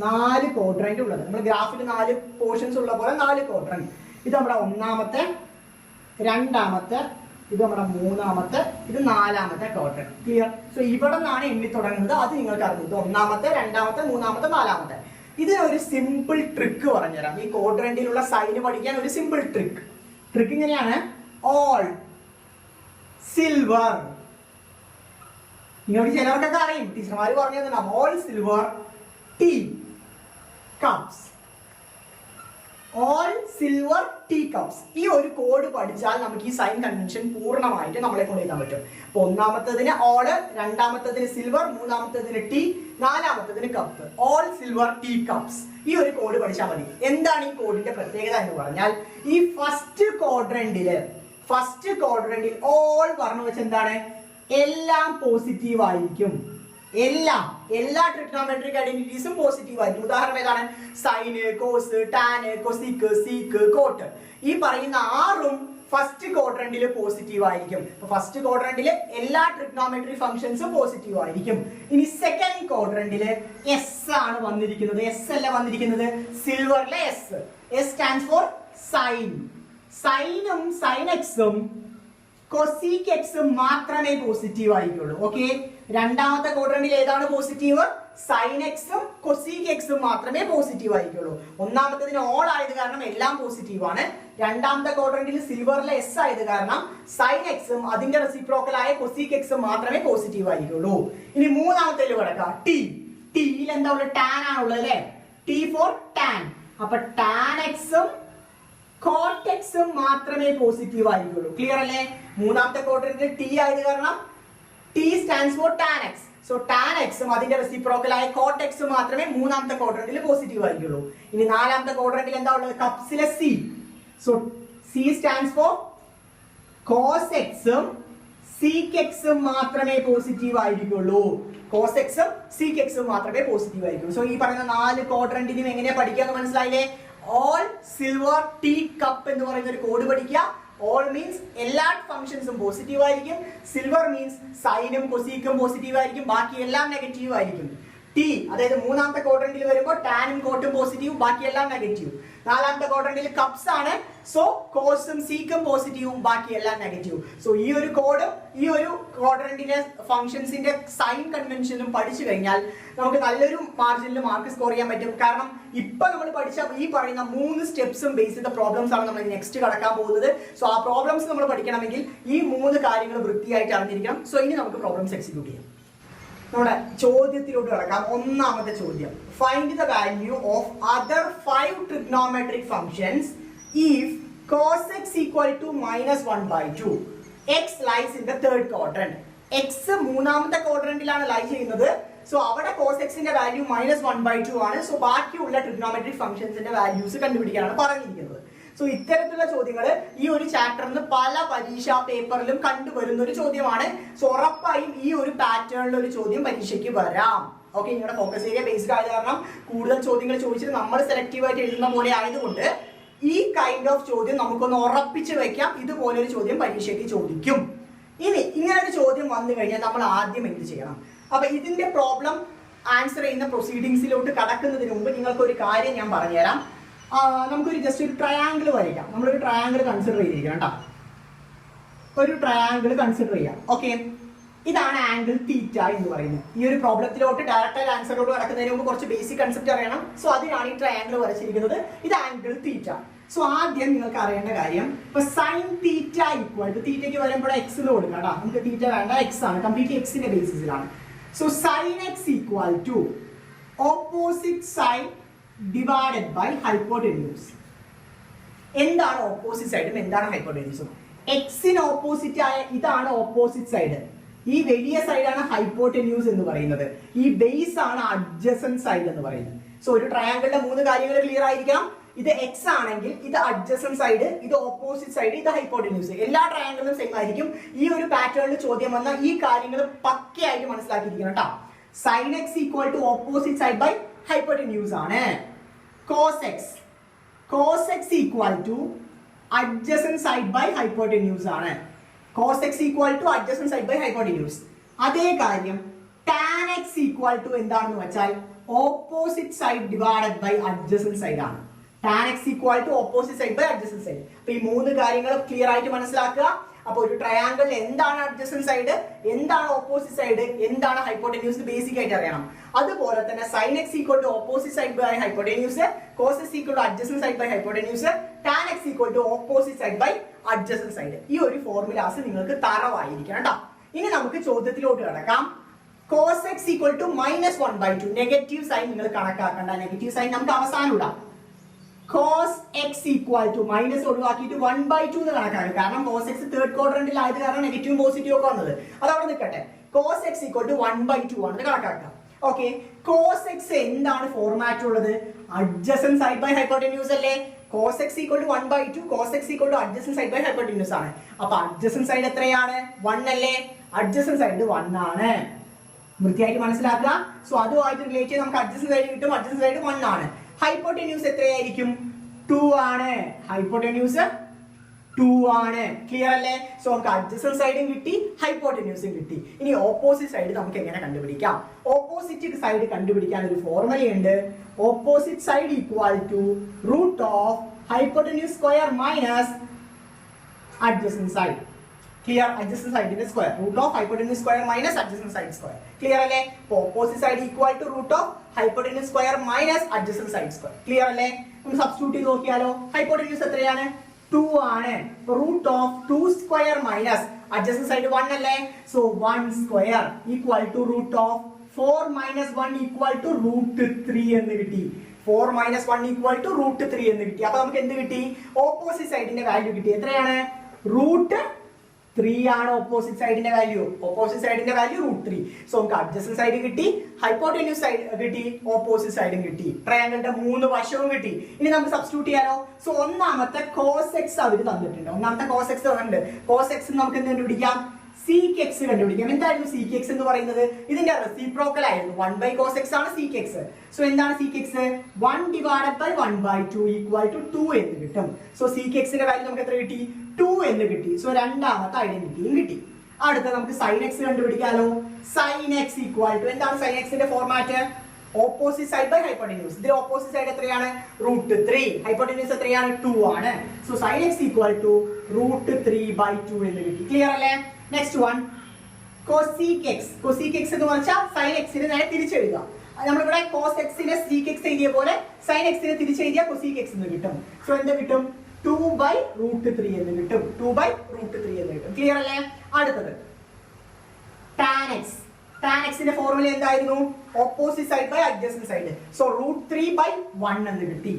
4 ക്വാഡ്രന്റ് ഉള്ളത്. നമ്മൾ ഗ്രാഫിൽ 4 പോർഷൻസ് ഉള്ള പോലെ 4 ക്വാഡ്രന്റ്. ഇത് നമ്മുടെ ഒന്നാമത്തെ, രണ്ടാമത്തെ, ഇത് നമ്മുടെ മൂന്നാമത്തെ, ഇത് 4ാമത്തെ ക്വാഡ്രന്റ്. ക്ലിയർ? സോ ഇവിടെ നിന്നാണ് എണ്ണി തുടങ്ങുന്നത്. അത് നിങ്ങൾക്ക് അറിഞ്ഞത് ഒന്നാമത്തെ, രണ്ടാമത്തെ, മൂന്നാമത്തെ, 4ാമത്തെ. ഇതിനൊരു സിമ്പിൾ ട്രിക്ക് പറഞ്ഞുതരാം. ഈ ക്വാഡ്രന്റിലുള്ള സൈന് പഠിക്കാൻ ഒരു സിമ്പിൾ ട്രിക്ക്. ട്രിക്ക് ഇങ്ങനെയാണ്, ഓൾ സിൽവർ. നിങ്ങൾക്ക് ചിലവർക്കൊക്കെ അറിയും, ടീച്ചർമാർ പറഞ്ഞു തന്നെ, all silver tea cups. All silver tea cups. ഈ ഒരു കോഡ് പഠിച്ചാൽ നമുക്ക് ഈ സൈൻ കൺവെൻഷൻ പൂർണ്ണമായിട്ട് നമ്മളെ കൊണ്ട് എഴുതാൻ പറ്റും. അപ്പൊ ഒന്നാമത്തതിന് ഓള്, രണ്ടാമത്തതിന് സിൽവർ, മൂന്നാമത്തതിന് ടീ, നാലാമത്തതിന് cup. All silver tea cups. ഈ ഒരു കോഡ് പഠിച്ചാൽ മതി. എന്താണ് ഈ കോഡിന്റെ പ്രത്യേകത എന്ന് പറഞ്ഞാൽ, ഈ ഫസ്റ്റ് ക്വാഡ്രന്റിൽ ഓൾ പറഞ്ഞു വെച്ചാൽ എന്താണ്, എല്ലാം പോസിറ്റീവ് ആയിരിക്കും. എല്ലാ ട്രിഗ്നോമെട്രിക് ഐഡന്റിറ്റീസും പോസിറ്റീവ് ആയിരിക്കും. ഉദാഹരണം ഏതാണ്, sine, cos, tan, cosec, sec, cot. ഈ പറയുന്ന 6ഉം ഫസ്റ്റ് ക്വാഡ്രന്റിൽ പോസിറ്റീവ് ആയിരിക്കും. ഫസ്റ്റ് ക്വാഡ്രന്റിൽ എല്ലാ ട്രിഗ്നോമെട്രിക് ഫംഗ്ഷൻസും പോസിറ്റീവ് ആയിരിക്കും. ഇനി സെക്കൻഡ് ക്വാഡ്രന്റിൽ എസ് ആണ് വന്നിരിക്കുന്നത്. എസ് അല്ല വന്നിരിക്കുന്നത്, സിൽവറിലെ S. S stands for sine. സൈനും സൈൻ എക്സും കൊസീക് എക്സും മാത്രമേ പോസിറ്റീവ് ആയിരിക്കുള്ളൂ. ഓക്കെ, രണ്ടാമത്തെ ക്വാഡ്രന്റിൽ ഏതാണ് പോസിറ്റീവ്, സൈൻ എക്സും കൊസീക് എക്സും മാത്രമേ പോസിറ്റീവ് ആയിരിക്കുള്ളൂ. ഒന്നാമത്തതിന് ഓൾ ആയത് കാരണം എല്ലാം പോസിറ്റീവ് ആണ്. രണ്ടാമത്തെ ക്വാഡ്രന്റിൽ സിൽവറിലെ എസ് ആയത് കാരണം സൈൻ എക്സും അതിന്റെ റെസിപ്രോക്കൽ ആയ കൊസീക് എക്സും മാത്രമേ പോസിറ്റീവ് ആയിരിക്കുള്ളൂ. ഇനി മൂന്നാമത്തേൽ കിടക്കാം ടി. ടിയിൽ എന്താ ഉള്ളത്, ടാൻ ആണുള്ളത് അല്ലെ. T for tan. അപ്പൊ ടാൻ എക്സും കോട്ടെക്സും മാത്രമേ പോസിറ്റീവ് ആയിരിക്കുള്ളൂ. ക്ലിയർ അല്ലേ? മൂന്നാമത്തെ ക്വാഡ്രന്റിൽ ടി ആയത് കാരണം T stands for tan X. So tan എക്സും അതിന്റെ റെസിപ്രോക്കൽ ആയ കോട്ടെക്സും മാത്രമേ മൂന്നാമത്തെ ക്വാഡ്രന്റിൽ പോസിറ്റീവ് ആയിരിക്കുള്ളൂ. ഇനി നാലാമത്തെ ക്വാഡ്രന്റിൽ എന്താ ഉള്ളത്, കപ്സിലെ C. So C stands for cos എക്സും സീക് എക്സും മാത്രമേ പോസിറ്റീവ് ആയിരിക്കുള്ളൂ. കോസ് എക്സും സീക് എക്സും മാത്രമേ പോസിറ്റീവ് ആയിരിക്കുള്ളൂ. സോ ഈ പറയുന്ന 4 ക്വാഡ്രന്റിനും എങ്ങനെയാ പഠിക്കാന്ന് മനസ്സിലായില്ലേ? ഓൾ സിൽവർ ടീ കപ്പ് എന്ന് പറയുന്ന ഒരു കോഡ് പഠിക്കുക. ഓൾ മീൻസ് എല്ലാ ഫംഗ്ഷൻസും പോസിറ്റീവ് ആയിരിക്കും. സിൽവർ മീൻസ് സൈനും കൊസീക്കും പോസിറ്റീവ് ആയിരിക്കും, ബാക്കി എല്ലാം നെഗറ്റീവ് ആയിരിക്കും. ടി അതായത് മൂന്നാമത്തെ ക്വാഡ്രന്റിൽ വരുമ്പോൾ ടാനും കോട്ടും പോസിറ്റീവ്, ബാക്കി എല്ലാം നെഗറ്റീവ്. നാലാമത്തെ ക്വാഡ്രന്റിൽ കപ്സ് ആണ്. സോ കോസും സീക്കും പോസിറ്റീവും, ബാക്കി എല്ലാം നെഗറ്റീവ്. സോ ഈ ഒരു കോഡും ഈ ഒരു ക്വാഡ്രന്റിലെ ഫംഗ്ഷൻസിന്റെ സൈൻ കൺവെൻഷനും പഠിച്ചു കഴിഞ്ഞാൽ നമുക്ക് നല്ലൊരു മാർജിനിൽ മാർക്ക് സ്കോർ ചെയ്യാൻ പറ്റും. കാരണം ഇപ്പൊ നമ്മൾ പഠിച്ച ഈ പറയുന്ന 3 സ്റ്റെപ്സും ബേസ് ചെയ്ത പ്രോബ്ലംസ് ആണ് നമ്മൾ നെക്സ്റ്റ് കടക്കാൻ പോകുന്നത്. സോ ആ പ്രോബ്ലംസ് നമ്മൾ പഠിക്കണമെങ്കിൽ ഈ 3 കാര്യങ്ങൾ വൃത്തിയായിട്ട് അറിഞ്ഞിരിക്കണം. സോ ഇനി നമുക്ക് പ്രോബ്ലംസ് എക്സിക്യൂട്ട് ചെയ്യാം. നമ്മുടെ ചോദ്യത്തിലോട്ട് കിടക്കാം. ഒന്നാമത്തെ ചോദ്യം, find the value of other 5 trigonometric functions if cos x equal to -1/2. x lies in the third quadrant. x മൂന്നാമത്തെ ക്വാഡ്രന്റിലാണ് ലൈ ചെയ്യുന്നത്. സോ അവിടെ cos x ന്റെ വാല്യൂ -1/2 ആണ്. സോ ബാക്കിയുള്ള ട്രിഗ്നോമെട്രിക് ഫംഗ്ഷൻസിന്റെ വാല്യൂസ് കണ്ടുപിടിക്കാനാണ് പറഞ്ഞിരിക്കുന്നത്. സോ ഇത്തരത്തിലുള്ള ചോദ്യങ്ങൾ ഈ ഒരു ചാപ്റ്ററിന് പല പരീക്ഷാ പേപ്പറിലും കണ്ടുവരുന്ന ഒരു ചോദ്യമാണ്. സോ ഉറപ്പായും ഈ ഒരു പാറ്റേണിൽ ഒരു ചോദ്യം പരീക്ഷയ്ക്ക് വരാം. ഓക്കെ, നിങ്ങളുടെ ഫോക്കസ് ഏരിയ ബേസ്ഡ് ആയത് കാരണം കൂടുതൽ ചോദ്യങ്ങൾ ചോദിച്ചിട്ട് നമ്മൾ സെലക്റ്റീവ് ആയിട്ട് എഴുതുന്ന പോലെ ആയതുകൊണ്ട് ഈ കൈൻഡ് ഓഫ് ചോദ്യം നമുക്കൊന്ന് ഉറപ്പിച്ച് വെക്കാം. ഇതുപോലൊരു ചോദ്യം പരീക്ഷയ്ക്ക് ചോദിക്കും. ഇനി ഇങ്ങനെ ഒരു ചോദ്യം വന്നു കഴിഞ്ഞാൽ നമ്മൾ ആദ്യം എന്ത് ചെയ്യണം? അപ്പൊ ഇതിന്റെ പ്രോബ്ലം ആൻസർ ചെയ്യുന്ന പ്രൊസീഡിങ്സിലോട്ട് കടക്കുന്നതിന് മുമ്പ് നിങ്ങൾക്ക് ഒരു കാര്യം ഞാൻ പറഞ്ഞുതരാം. നമുക്കൊരു ജസ്റ്റ് ഒരു ട്രയാങ്കിൾ വരയ്ക്കാം. നമ്മളൊരു ട്രയാങ്കിൾ കൺസിഡർ ചെയ്തിരിക്കണം കേട്ടോ. ഒരു ട്രയാങ്കിൾ കൺസിഡർ ചെയ്യാം. ഓക്കെ, ഇതാണ് ആംഗിൾ തീറ്റ എന്ന് പറയുന്നത്. ഈ ഒരു പ്രോബ്ലത്തിലോട്ട് ഡയറക്റ്റ് ആൻസറിലോട്ട് കടക്കുന്നതിന് മുമ്പ് കുറച്ച് ബേസിക് കൺസെപ്റ്റ് അറിയണം. സോ അതിനാണ് ഈ ട്രയാങ്കിൾ വരച്ചിരിക്കുന്നത്. ഇത് ആംഗിൾ തീറ്റ. സോ ആദ്യം നിങ്ങൾക്ക് അറിയേണ്ട കാര്യം, ഇപ്പൊ സൈൻ തീറ്റ ഈക്വൽ ടു, തീറ്റയ്ക്ക് വരുമ്പോൾ എക്സ് എന്ന് കൊടുക്കാം കേട്ടോ. നമുക്ക് തീറ്റ വേണ്ട, എക്സ് ആണ്, കംപ്ലീറ്റ്ലി എക്സിന്റെ ബേസിസിലാണ്. So sine X equal to opposite side divided by hypotenuse. എന്താണ് ഓപ്പോസിറ്റ് സൈഡും എന്താണ് ഹൈപ്പോടെന്യൂസും? എക്സിന് ഓപ്പോസിറ്റ് ആയ ഇതാണ് ഓപ്പോസിറ്റ് സൈഡ്. ഈ വലിയ സൈഡാണ് ഹൈപ്പോടെന്യൂസ് എന്ന് പറയുന്നത്. ഈ ബേസ് ആണ് അഡ്ജസന്റ് സൈഡ് എന്ന് പറയുന്നത്. സോ ഒരു ട്രയാങ്കിളിന്റെ 3 കാര്യങ്ങൾ ക്ലിയർ ആയിരിക്കണം. ഇത് എക്സ് ആണെങ്കിൽ ഇത് അഡ്ജസന്റ് സൈഡ്, ഇത് ഓപ്പോസിറ്റ് സൈഡ്, ഇത് ഹൈപ്പോടെന്യൂസ്. എല്ലാ ട്രയാങ്കിളിലും സെയിം ആയിരിക്കും. ഈ ഒരു പാറ്റേണിൽ ചോദ്യം വന്ന ഈ കാര്യങ്ങൾ പക്കയായിട്ട് മനസ്സിലാക്കിയിരിക്കണം കേട്ടോ. Sine X equal to opposite side by hypotenuse ആണ്. Cos X equal to adjacent side by hypotenuse ആണ്. Cos X equal to adjacent side by hypotenuse. അതേ കാര്യം ടാൻ എക്സ് ഈക്വൽ ടു എന്താണെന്ന് വെച്ചാൽ opposite side divided by adjacent side ആണ്. Tan X equal to opposite side by adjacent side. അപ്പൊ ഈ 3 കാര്യങ്ങൾ clear ആയിട്ട് മനസ്സിലാക്കുക. അപ്പോൾ ഒരു ട്രയാങ്കിളിൽ എന്താണ് അഡ്ജസന്റ് സൈഡ്, എന്താണ് ഓപ്പോസിറ്റ് സൈഡ്, എന്താണ് ഹൈപ്പോട്ടന്യൂസ് ബേസിക് ആയിട്ട് അറിയണം. അതുപോലെ തന്നെ sin x equal to opposite side by hypotenuse, cos x equal to adjacent side by hypotenuse, tan x equal to opposite side by adjacent side. ഈ ഒരു formulas നിങ്ങൾക്ക് തറവായിരിക്കണം കേട്ടോ. ഇനി നമുക്ക് ചോദ്യത്തിലോട്ട് കിടക്കാം. cos x equal to -1/2. Negative sign നിങ്ങൾ കണക്കാക്കണ്ട, negative sign നമുക്ക് അവസാനം ഇടാം. cos x equal to minus ഒഴിവാക്കിയിട്ട് 1/2 എന്ന് കണക്കാക്കുക. കാരണം cos x തേർഡ് ക്വാഡ്രന്റിൽ ആയത് കാരണം നെഗറ്റീവും പോസിറ്റീവും ഒക്കെ വന്നത്. അത് അവിടെ നിൽക്കട്ടെ. cos x ഈക്വൽ ടു 1/2 ആണെന്ന് കണക്കാക്കുക. ഓക്കെ, cos x എന്താണ് ഫോർമാറ്റ് ഉള്ളത്? അഡ്ജസന്റ് സൈഡ് ബൈ ഹൈപ്പോട്ടന്യൂസ് അല്ലേ? cos x equal to 1/2, cos x equal to adjacent side by hypotenuse ആണ്. അപ്പൊ അഡ്ജസന്റ് സൈഡ് എത്രയാണ്? 1 അല്ലേ? അഡ്ജസന്റ് സൈഡ് 1 ആണ്. വൃത്തിയായിട്ട് മനസ്സിലാക്കുക. സോ അതുമായിട്ട് റിലേറ്റ് ചെയ്ത് നമുക്ക് അഡ്ജസന്റ് സൈഡ് കിട്ടും. അഡ്ജസന്റ് സൈഡ് 1 ആണ്. ഹൈപ്പോട്ടന്യൂസ് എത്രയായിരിക്കും? 2 ആണ്. ഹൈപ്പോട്ടന്യൂസ് 2 ആണ്. ക്ലിയർ അല്ലേ? സോ നമുക്ക് അഡ്ജസന്റ് സൈഡും കിട്ടി, ഹൈപ്പോട്ടന്യൂസും കിട്ടി. ഇനി ഓപ്പോസിറ്റ് സൈഡ് നമുക്ക് എങ്ങനെ കണ്ടുപിടിക്കാം? ഓപ്പോസിറ്റ് സൈഡ് കണ്ടുപിടിക്കാൻ ഒരു ഫോർമുലയുണ്ട്. Opposite side equal to root of hypotenuse square minus adjacent side. Clear? Adjacent സൈഡിന്റെ square, root of hypotenuse square minus adjacent side square. Clear അല്ലേ? Opposite side equal to root of hypotenuse square minus adjacent side square. Clear അല്ലേ? നമുക്ക് substitute ചെയ്ത് നോക്കിയാലോ. Hypotenuse എത്രയാണ്? 2 ആണ്. Root of 2 square minus adjacent side 1 അല്ലേ? So 1 square equal to root of 4 minus 1 equal to root 3 എന്ന് കിട്ടി. 4 minus 1 equal to root 3 എന്ന് കിട്ടി. അപ്പൊ നമുക്ക് എന്ത് കിട്ടി? ഓപ്പോസിറ്റ് സൈഡിന്റെ വാല്യൂ കിട്ടി. എത്രയാണ്? റൂട്ട് 3 ആണ് ഓപ്പോസിറ്റ് സൈഡിന്റെ വാല്യൂ. ഓപ്പോസിറ്റ് സൈഡിന്റെ വാല്യൂ റൂട്ട് 3. സോ നമുക്ക് അഡ്ജസന്റ് സൈഡ് കിട്ടി, ഹൈപ്പോട്ടന്യൂസ് സൈഡ് കിട്ടി, ഓപ്പോസിറ്റ് സൈഡും കിട്ടി. ട്രയാങ്കിളിന്റെ 3 വശവും കിട്ടി. ഇനി നമുക്ക് സബ്സ്റ്റിറ്റ്യൂട്ട് ചെയ്യാലോ. സോ ഒന്നാമത്തെ cos x അവർ തന്നിട്ടുണ്ട്. ഒന്നാമത്തെ cos x തന്നിട്ടുണ്ട്. cos x നമുക്ക് എന്ത് കണ്ടുപിടിക്കാം? sec x കണ്ടുപിടിക്കാം. എന്തായിരുന്നു sec x എന്ന് പറയുന്നത്? ഇതിന്റെ റെസിപ്രോക്കൽ ആയിരുന്നു. 1/cos x ആണ് sec x. സോ എന്താണ് sec x? 1 divided by 1/2 equal to 2 എന്ന് കിട്ടും. സോ sec x ന്റെ വാല്യൂ നമുക്ക് എത്ര കിട്ടി? 2 എന്ന് കിട്ടി. സോ രണ്ടാമത്തെ ഐഡന്റിറ്റിയും കിട്ടി. അടുത്ത നമുക്ക് sin x കണ്ടുപിടിക്കാലോ. sin x ഈക്വൽ ടു എന്താണ് sin x ന്റെ format? Opposite side by hypotenuse. ഇതിൽ ഓപ്പോസിറ്റ് സൈഡ് എത്രയാണ്? റൂട്ട് 3. ഹൈപ്പോട്ടന്യൂസ് എത്രയാണ്? 2 ആണ്. So sin x equal to root 3/2 എന്ന് കിട്ടി. ക്ലിയർ അല്ലേ? Next one cosec x. cosec x എന്ന് പറഞ്ഞാൽ sin x നെ നേരെ തിരിച്ചെഴുതുക. നമ്മളിവിടെ cos x നെ sec x എഴുതിയ പോലെ sin x നെ തിരിച്ചെഴുതിയാൽ cosec x എന്ന് കിട്ടും. സോ എന്ത് കിട്ടും? 2/√3 എന്ന് കിട്ടും. 2/√3 എന്ന് കിട്ടും. ക്ലിയർ അല്ലേ? അടുത്തത് tan x. tan x ന്റെ ഫോർമുല എന്തായിരുന്നു? Opposite side by adjacent side. So √3/1 എന്ന് കിട്ടി.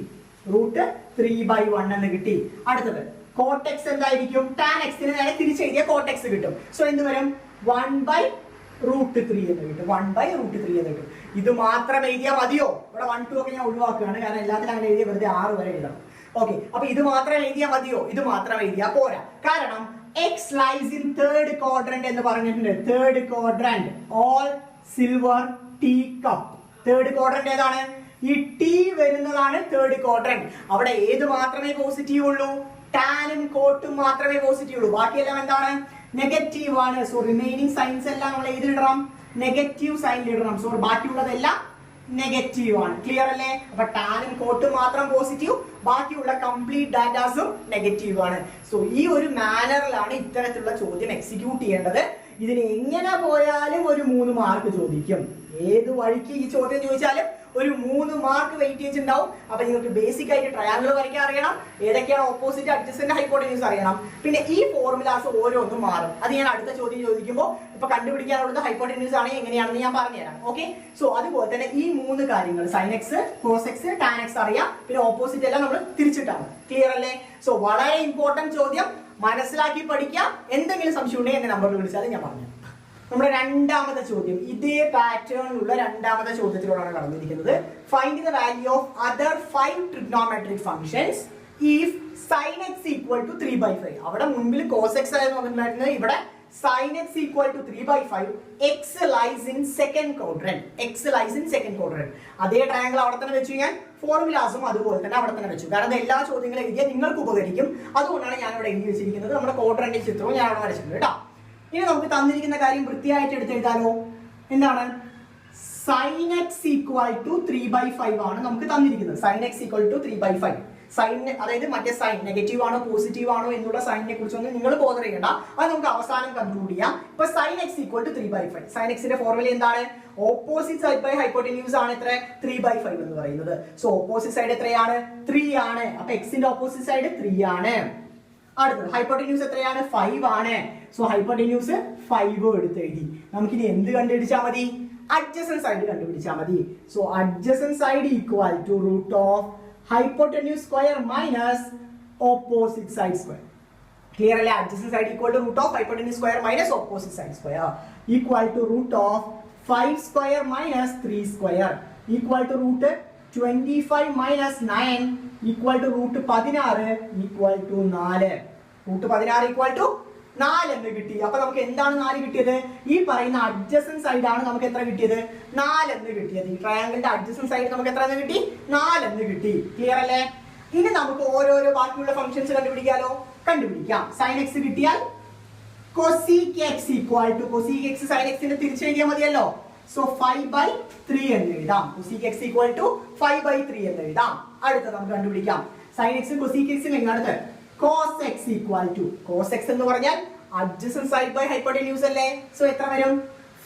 √3/1 എന്ന് കിട്ടി. അടുത്തത് cot x എന്തായിരിക്കും? tan x നെ നേരെ തിരിച്ചെഴുതിയ cot x കിട്ടും. സോ എന്ത് വരും? 1/√3 എന്ന് കിട്ടും. 1/√3 എന്ന് കിട്ടും. ഇത് മാത്രം എഴുതിയാൽ മതിയോ? ഇവിടെ 1 2 ഒക്കെ ഞാൻ ഒഴിവാക്കുകയാണ്, കാരണം എല്ലാത്തിനും അങ്ങനെ എഴുതിയ വെറുതെ 6 വരെ എഴുതണം. ഓക്കെ, അപ്പൊ ഇത് മാത്രം എഴുതിയാൽ മതിയോ? ഇത് മാത്രം എഴുതിയാൽ പോരാ. കാരണം x lies in third quadrant എന്ന് പറഞ്ഞിട്ടുണ്ട്. Third quadrant, all silver tea cup. Third quadrant ഏതാണ്? ഈ ടീ വരുന്നതാണ് തേർഡ് ക്വാഡ്രന്റ്. അവിടെ ഏത് മാത്രമേ പോസിറ്റീവ് ഉള്ളൂ? ടാനും കോട്ടും മാത്രമേ പോസിറ്റീവ് ഉള്ളൂ. ബാക്കിയെല്ലാം എന്താണ്? നെഗറ്റീവ് ആണ്. സോ റിമൈനിങ് സൈൻസ് എല്ലാം നമ്മൾ ഏതിലിടണം? നെഗറ്റീവ് സൈനിൽ ഇടണം. സോ ബാക്കിയുള്ളതെല്ലാം നെഗറ്റീവ് ആണ്. ക്ലിയർ അല്ലേ? അപ്പൊ ടാനും കോട്ടും മാത്രം പോസിറ്റീവ്, ബാക്കിയുള്ള കംപ്ലീറ്റ് ഡാറ്റാസും നെഗറ്റീവ് ആണ്. സോ ഈ ഒരു മാനറിലാണ് ഇത്തരത്തിലുള്ള ചോദ്യം എക്സിക്യൂട്ട് ചെയ്യേണ്ടത്. ഇതിന് എങ്ങനെ പോയാലും ഒരു 3 മാർക്ക് ചോദിക്കും. ഏത് വഴിക്ക് ഈ ചോദ്യം ചോദിച്ചാലും ഒരു 3 മാർക്ക് വെയിറ്റേജ് ഉണ്ടാവും. അപ്പൊ നിങ്ങൾക്ക് ബേസിക് ആയിട്ട് ട്രയാങ്കിൾ വരയ്ക്കാൻ അറിയണം, ഏതൊക്കെയാണ് ഓപ്പോസിറ്റ്, അഡ്ജസന്റ്, ഹൈപ്പോട്ടന്യൂസ് അറിയണം. പിന്നെ ഈ ഫോർമുലാസ് ഓരോന്നും മാറും. അത് ഞാൻ അടുത്ത ചോദ്യം ചോദിക്കുമ്പോൾ ഇപ്പൊ കണ്ടുപിടിക്കാനുള്ളത് ഹൈപ്പോട്ടന്യൂസ് ആണെങ്കിൽ എങ്ങനെയാണെന്ന് ഞാൻ പറഞ്ഞുതരാം. ഓക്കെ, സോ അതുപോലെ തന്നെ ഈ 3 കാര്യങ്ങൾ sin x, cos x, tan x അറിയാം. പിന്നെ ഓപ്പോസിറ്റ് എല്ലാം നമ്മൾ തിരിച്ചിട്ടാണ്. ക്ലിയർ അല്ലേ? സോ വളരെ ഇമ്പോർട്ടന്റ് ചോദ്യം, മനസ്സിലാക്കി പഠിക്കാം. എന്തെങ്കിലും സംശയം ഉണ്ടെങ്കിൽ എന്റെ നമ്പറിൽ വിളിച്ചാൽ ഞാൻ പറഞ്ഞു. നമ്മുടെ രണ്ടാമത്തെ ചോദ്യം ഇതേ പാറ്റേണിലുള്ള രണ്ടാമത്തെ ചോദ്യത്തിലൂടെയാണ് കടന്നിരിക്കുന്നത്. Find the value of other 5 trigonometric functions if sin x equal to 3/5. അവിടെ മുൻപിൽ cos x ആയിരുന്നു വന്നിട്ടുണ്ടായിരുന്നത്. ഇവിടെ sin x equal to 3/5. x lies in second quadrant. x lies in second quadrant. അതേ ട്രയാങ്കിൾ അവിടെ തന്നെ വെച്ചു. ഞാൻ ഫോർമുലാസും അതുപോലെ തന്നെ അവിടെ തന്നെ വെച്ചു. കാരണം എല്ലാ ചോദ്യങ്ങളും എഴുതിയാൽ നിങ്ങൾക്ക് ഉപകരിക്കും. അതുകൊണ്ടാണ് ഞാൻ ഇവിടെ എഴുതി വെച്ചിരിക്കുന്നത്. നമ്മുടെ ക്വാഡ്രന്റ് ചിത്രവും ഞാൻ അവിടെ വരച്ചിട്ടുണ്ട് കേട്ടോ. ഇനി നമുക്ക് തന്നിരിക്കുന്ന കാര്യം വൃത്തിയായിട്ട് എടുത്തെഴുതാലോ. എന്താണ്? sin x ഈക്വൽ ടു 3/5 ആണ് നമുക്ക് തന്നിരിക്കുന്നത്. sin x equal to 3/5. സൈനിനെ, അതായത് മറ്റേ സൈൻ നെഗറ്റീവ് ആണോ പോസിറ്റീവ് ആണോ എന്നുള്ള സൈനിനെ കുറിച്ചൊന്നും നിങ്ങൾ ബോധർ ചെയ്യണ്ട, അത് നമുക്ക് അവസാനം കൺക്ലൂഡ് ചെയ്യാം. ഇപ്പൊ sin x equal to 3/5. sin x ന്റെ ഫോർമുല എന്താണ്? ഓപ്പോസിറ്റ് സൈഡ് ബൈ ഹൈപ്പോട്ടന്യൂസ് ആണ് എത്ര? 3/5 എന്ന് പറയുന്നത്. സോ ഓപ്പോസിറ്റ് സൈഡ് എത്രയാണ്? 3 ആണ്. അപ്പൊ x ന്റെ ഓപ്പോസിറ്റ് സൈഡ് 3 ആണ്. അടുത്തത് ഹൈപ്പോട്ടന്യൂസ് എത്രയാണ്? 5 ആണ്. സോ ഹൈപ്പോട്ടന്യൂസ് 5 എടുത്ത് എഴുതി. നമുക്കിനി എന്ത് കണ്ടുപിടിച്ചാൽ മതി? adjacent side കണ്ടുപിടിച്ചാൽ മതി. So adjacent side equal to root of hypotenuse square minus opposite side square. Clear അല്ലേ? adjacent side equal to root of hypotenuse square minus opposite side square equal to root of 5 square minus 3 square equal to root 25 minus 9 equal to root 16 equal to 4. root 16 equal to 4 എന്ന് കിട്ടി. അപ്പൊ നമുക്ക് എന്താണ് 4 കിട്ടിയത്? ഈ പറയുന്ന adjacent side ആണ് നമുക്ക് എത്ര കിട്ടിയത്? 4 എന്ന് കിട്ടിയത്. ഈ ട്രയാങ്കിളിന്റെ അഡ്ജസന്റ് സൈഡ് നമുക്ക് എത്ര എന്ന് കിട്ടി? 4 എന്ന് കിട്ടി. ക്ലിയർ അല്ലേ? ഇനി നമുക്ക് ഓരോരോ ബാക്കിയുള്ള ഫംഗ്ഷൻസ് കണ്ടുപിടിക്കാലോ. കണ്ടുപിടിക്കാം. sin x കിട്ടിയാൽ cosec x equal to cosec x sin x നെ തിരിച്ചെഴുതിയാൽ മതിയല്ലോ. സോ 5/3 എന്ന് എഴുതാം. cosec x equal to 5/3 എന്ന് എഴുതാം. അടുത്ത നമുക്ക് കണ്ടുപിടിക്കാം sin x cosec x എങ്ങാടുത്ത് cos x equal to cos x എന്ന് പറഞ്ഞാൽ adjacent side by hypotenuse അല്ലേ? സോ എത്ര വരും?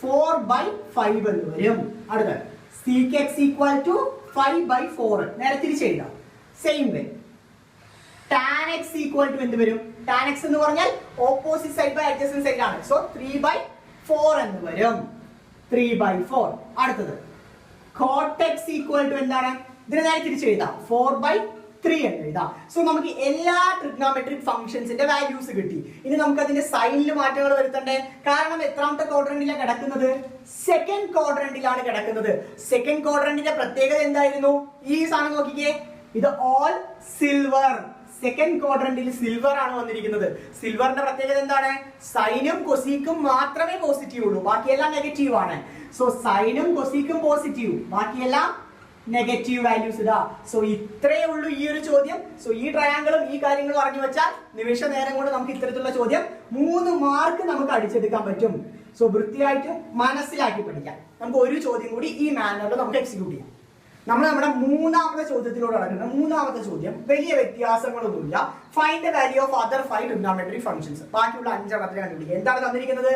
4/5 എന്ന് വരും. അടുത്ത sec x equal to 5/4 നേരെ തിരിച്ചെഴുതാം. Same way tan x equal to എന്ത് വരും? tan x എന്ന് പറഞ്ഞാൽ opposite side by adjacent side ആണ്. സോ 3/4 എന്ന് വരും. 3/4. അടുത്തത് cot x equal to എന്താണ്? ഇതിനെ നേരെ തിരിച്ചെഴുതാം. 4/3 എന്ന് എഴുതാം. സോ നമുക്ക് എല്ലാ ട്രിഗ്നോമെട്രിക് ഫംഗ്ഷൻസിന്റെ വാല്യൂസ് കിട്ടി. ഇനി നമുക്ക് അതിന്റെ സൈനിൽ മാറ്റങ്ങൾ വരുത്തണ്ടേ? കാരണം എത്രാമത്തെ ക്വാഡ്രന്റിലാണ് കിടക്കുന്നത്? സെക്കൻഡ് ക്വാഡ്രന്റിലാണ് കിടക്കുന്നത്. സെക്കൻഡ് ക്വാഡ്രന്റിന്റെ പ്രത്യേകത എന്തായിരുന്നു? ഈ സാധനം നോക്കിക്കേ, ഇത് ഓൾ സിൽവർ. സെക്കൻഡ് ക്വാഡ്രന്റിൽ സിൽവർ ആണ് വന്നിരിക്കുന്നത്. സിൽവറിന്റെ പ്രത്യേകത എന്താണ്? സൈനും കൊസീക്കും മാത്രമേ പോസിറ്റീവ് ഉള്ളൂ, ബാക്കിയെല്ലാം നെഗറ്റീവ് ആണ്. സോ സൈനും കൊസീക്കും പോസിറ്റീവ്, ബാക്കിയെല്ലാം നെഗറ്റീവ് വാല്യൂസ് ഇതാ. സോ ഇത്രയേ ഉള്ളൂ ഈ ഒരു ചോദ്യം. സോ ഈ ട്രയാങ്കിളും ഈ കാര്യങ്ങളും അറിഞ്ഞു വെച്ചാൽ നിമിഷ നേരം കൊണ്ട് നമുക്ക് ഇത്തരത്തിലുള്ള ചോദ്യം 3 മാർക്ക് നമുക്ക് അടിച്ചെടുക്കാൻ പറ്റും. സോ വൃത്തിയായിട്ട് മനസ്സിലാക്കി പഠിക്കാം. നമുക്ക് ഒരു ചോദ്യം കൂടി ഈ മാനറിൽ നമുക്ക് എക്സിക്യൂട്ട് ചെയ്യാം. നമ്മൾ നമ്മുടെ മൂന്നാമത്തെ ചോദ്യത്തിലൂടെ നടക്കുന്നത്. മൂന്നാമത്തെ ചോദ്യം വലിയ വ്യത്യാസങ്ങളൊന്നുമില്ല. Find the value of other 5 trigonometric functions. ബാക്കിയുള്ള 5 എണ്ണത്തിന് കണ്ടുപിടിക്കുക. എന്താണ് തന്നിരിക്കുന്നത്?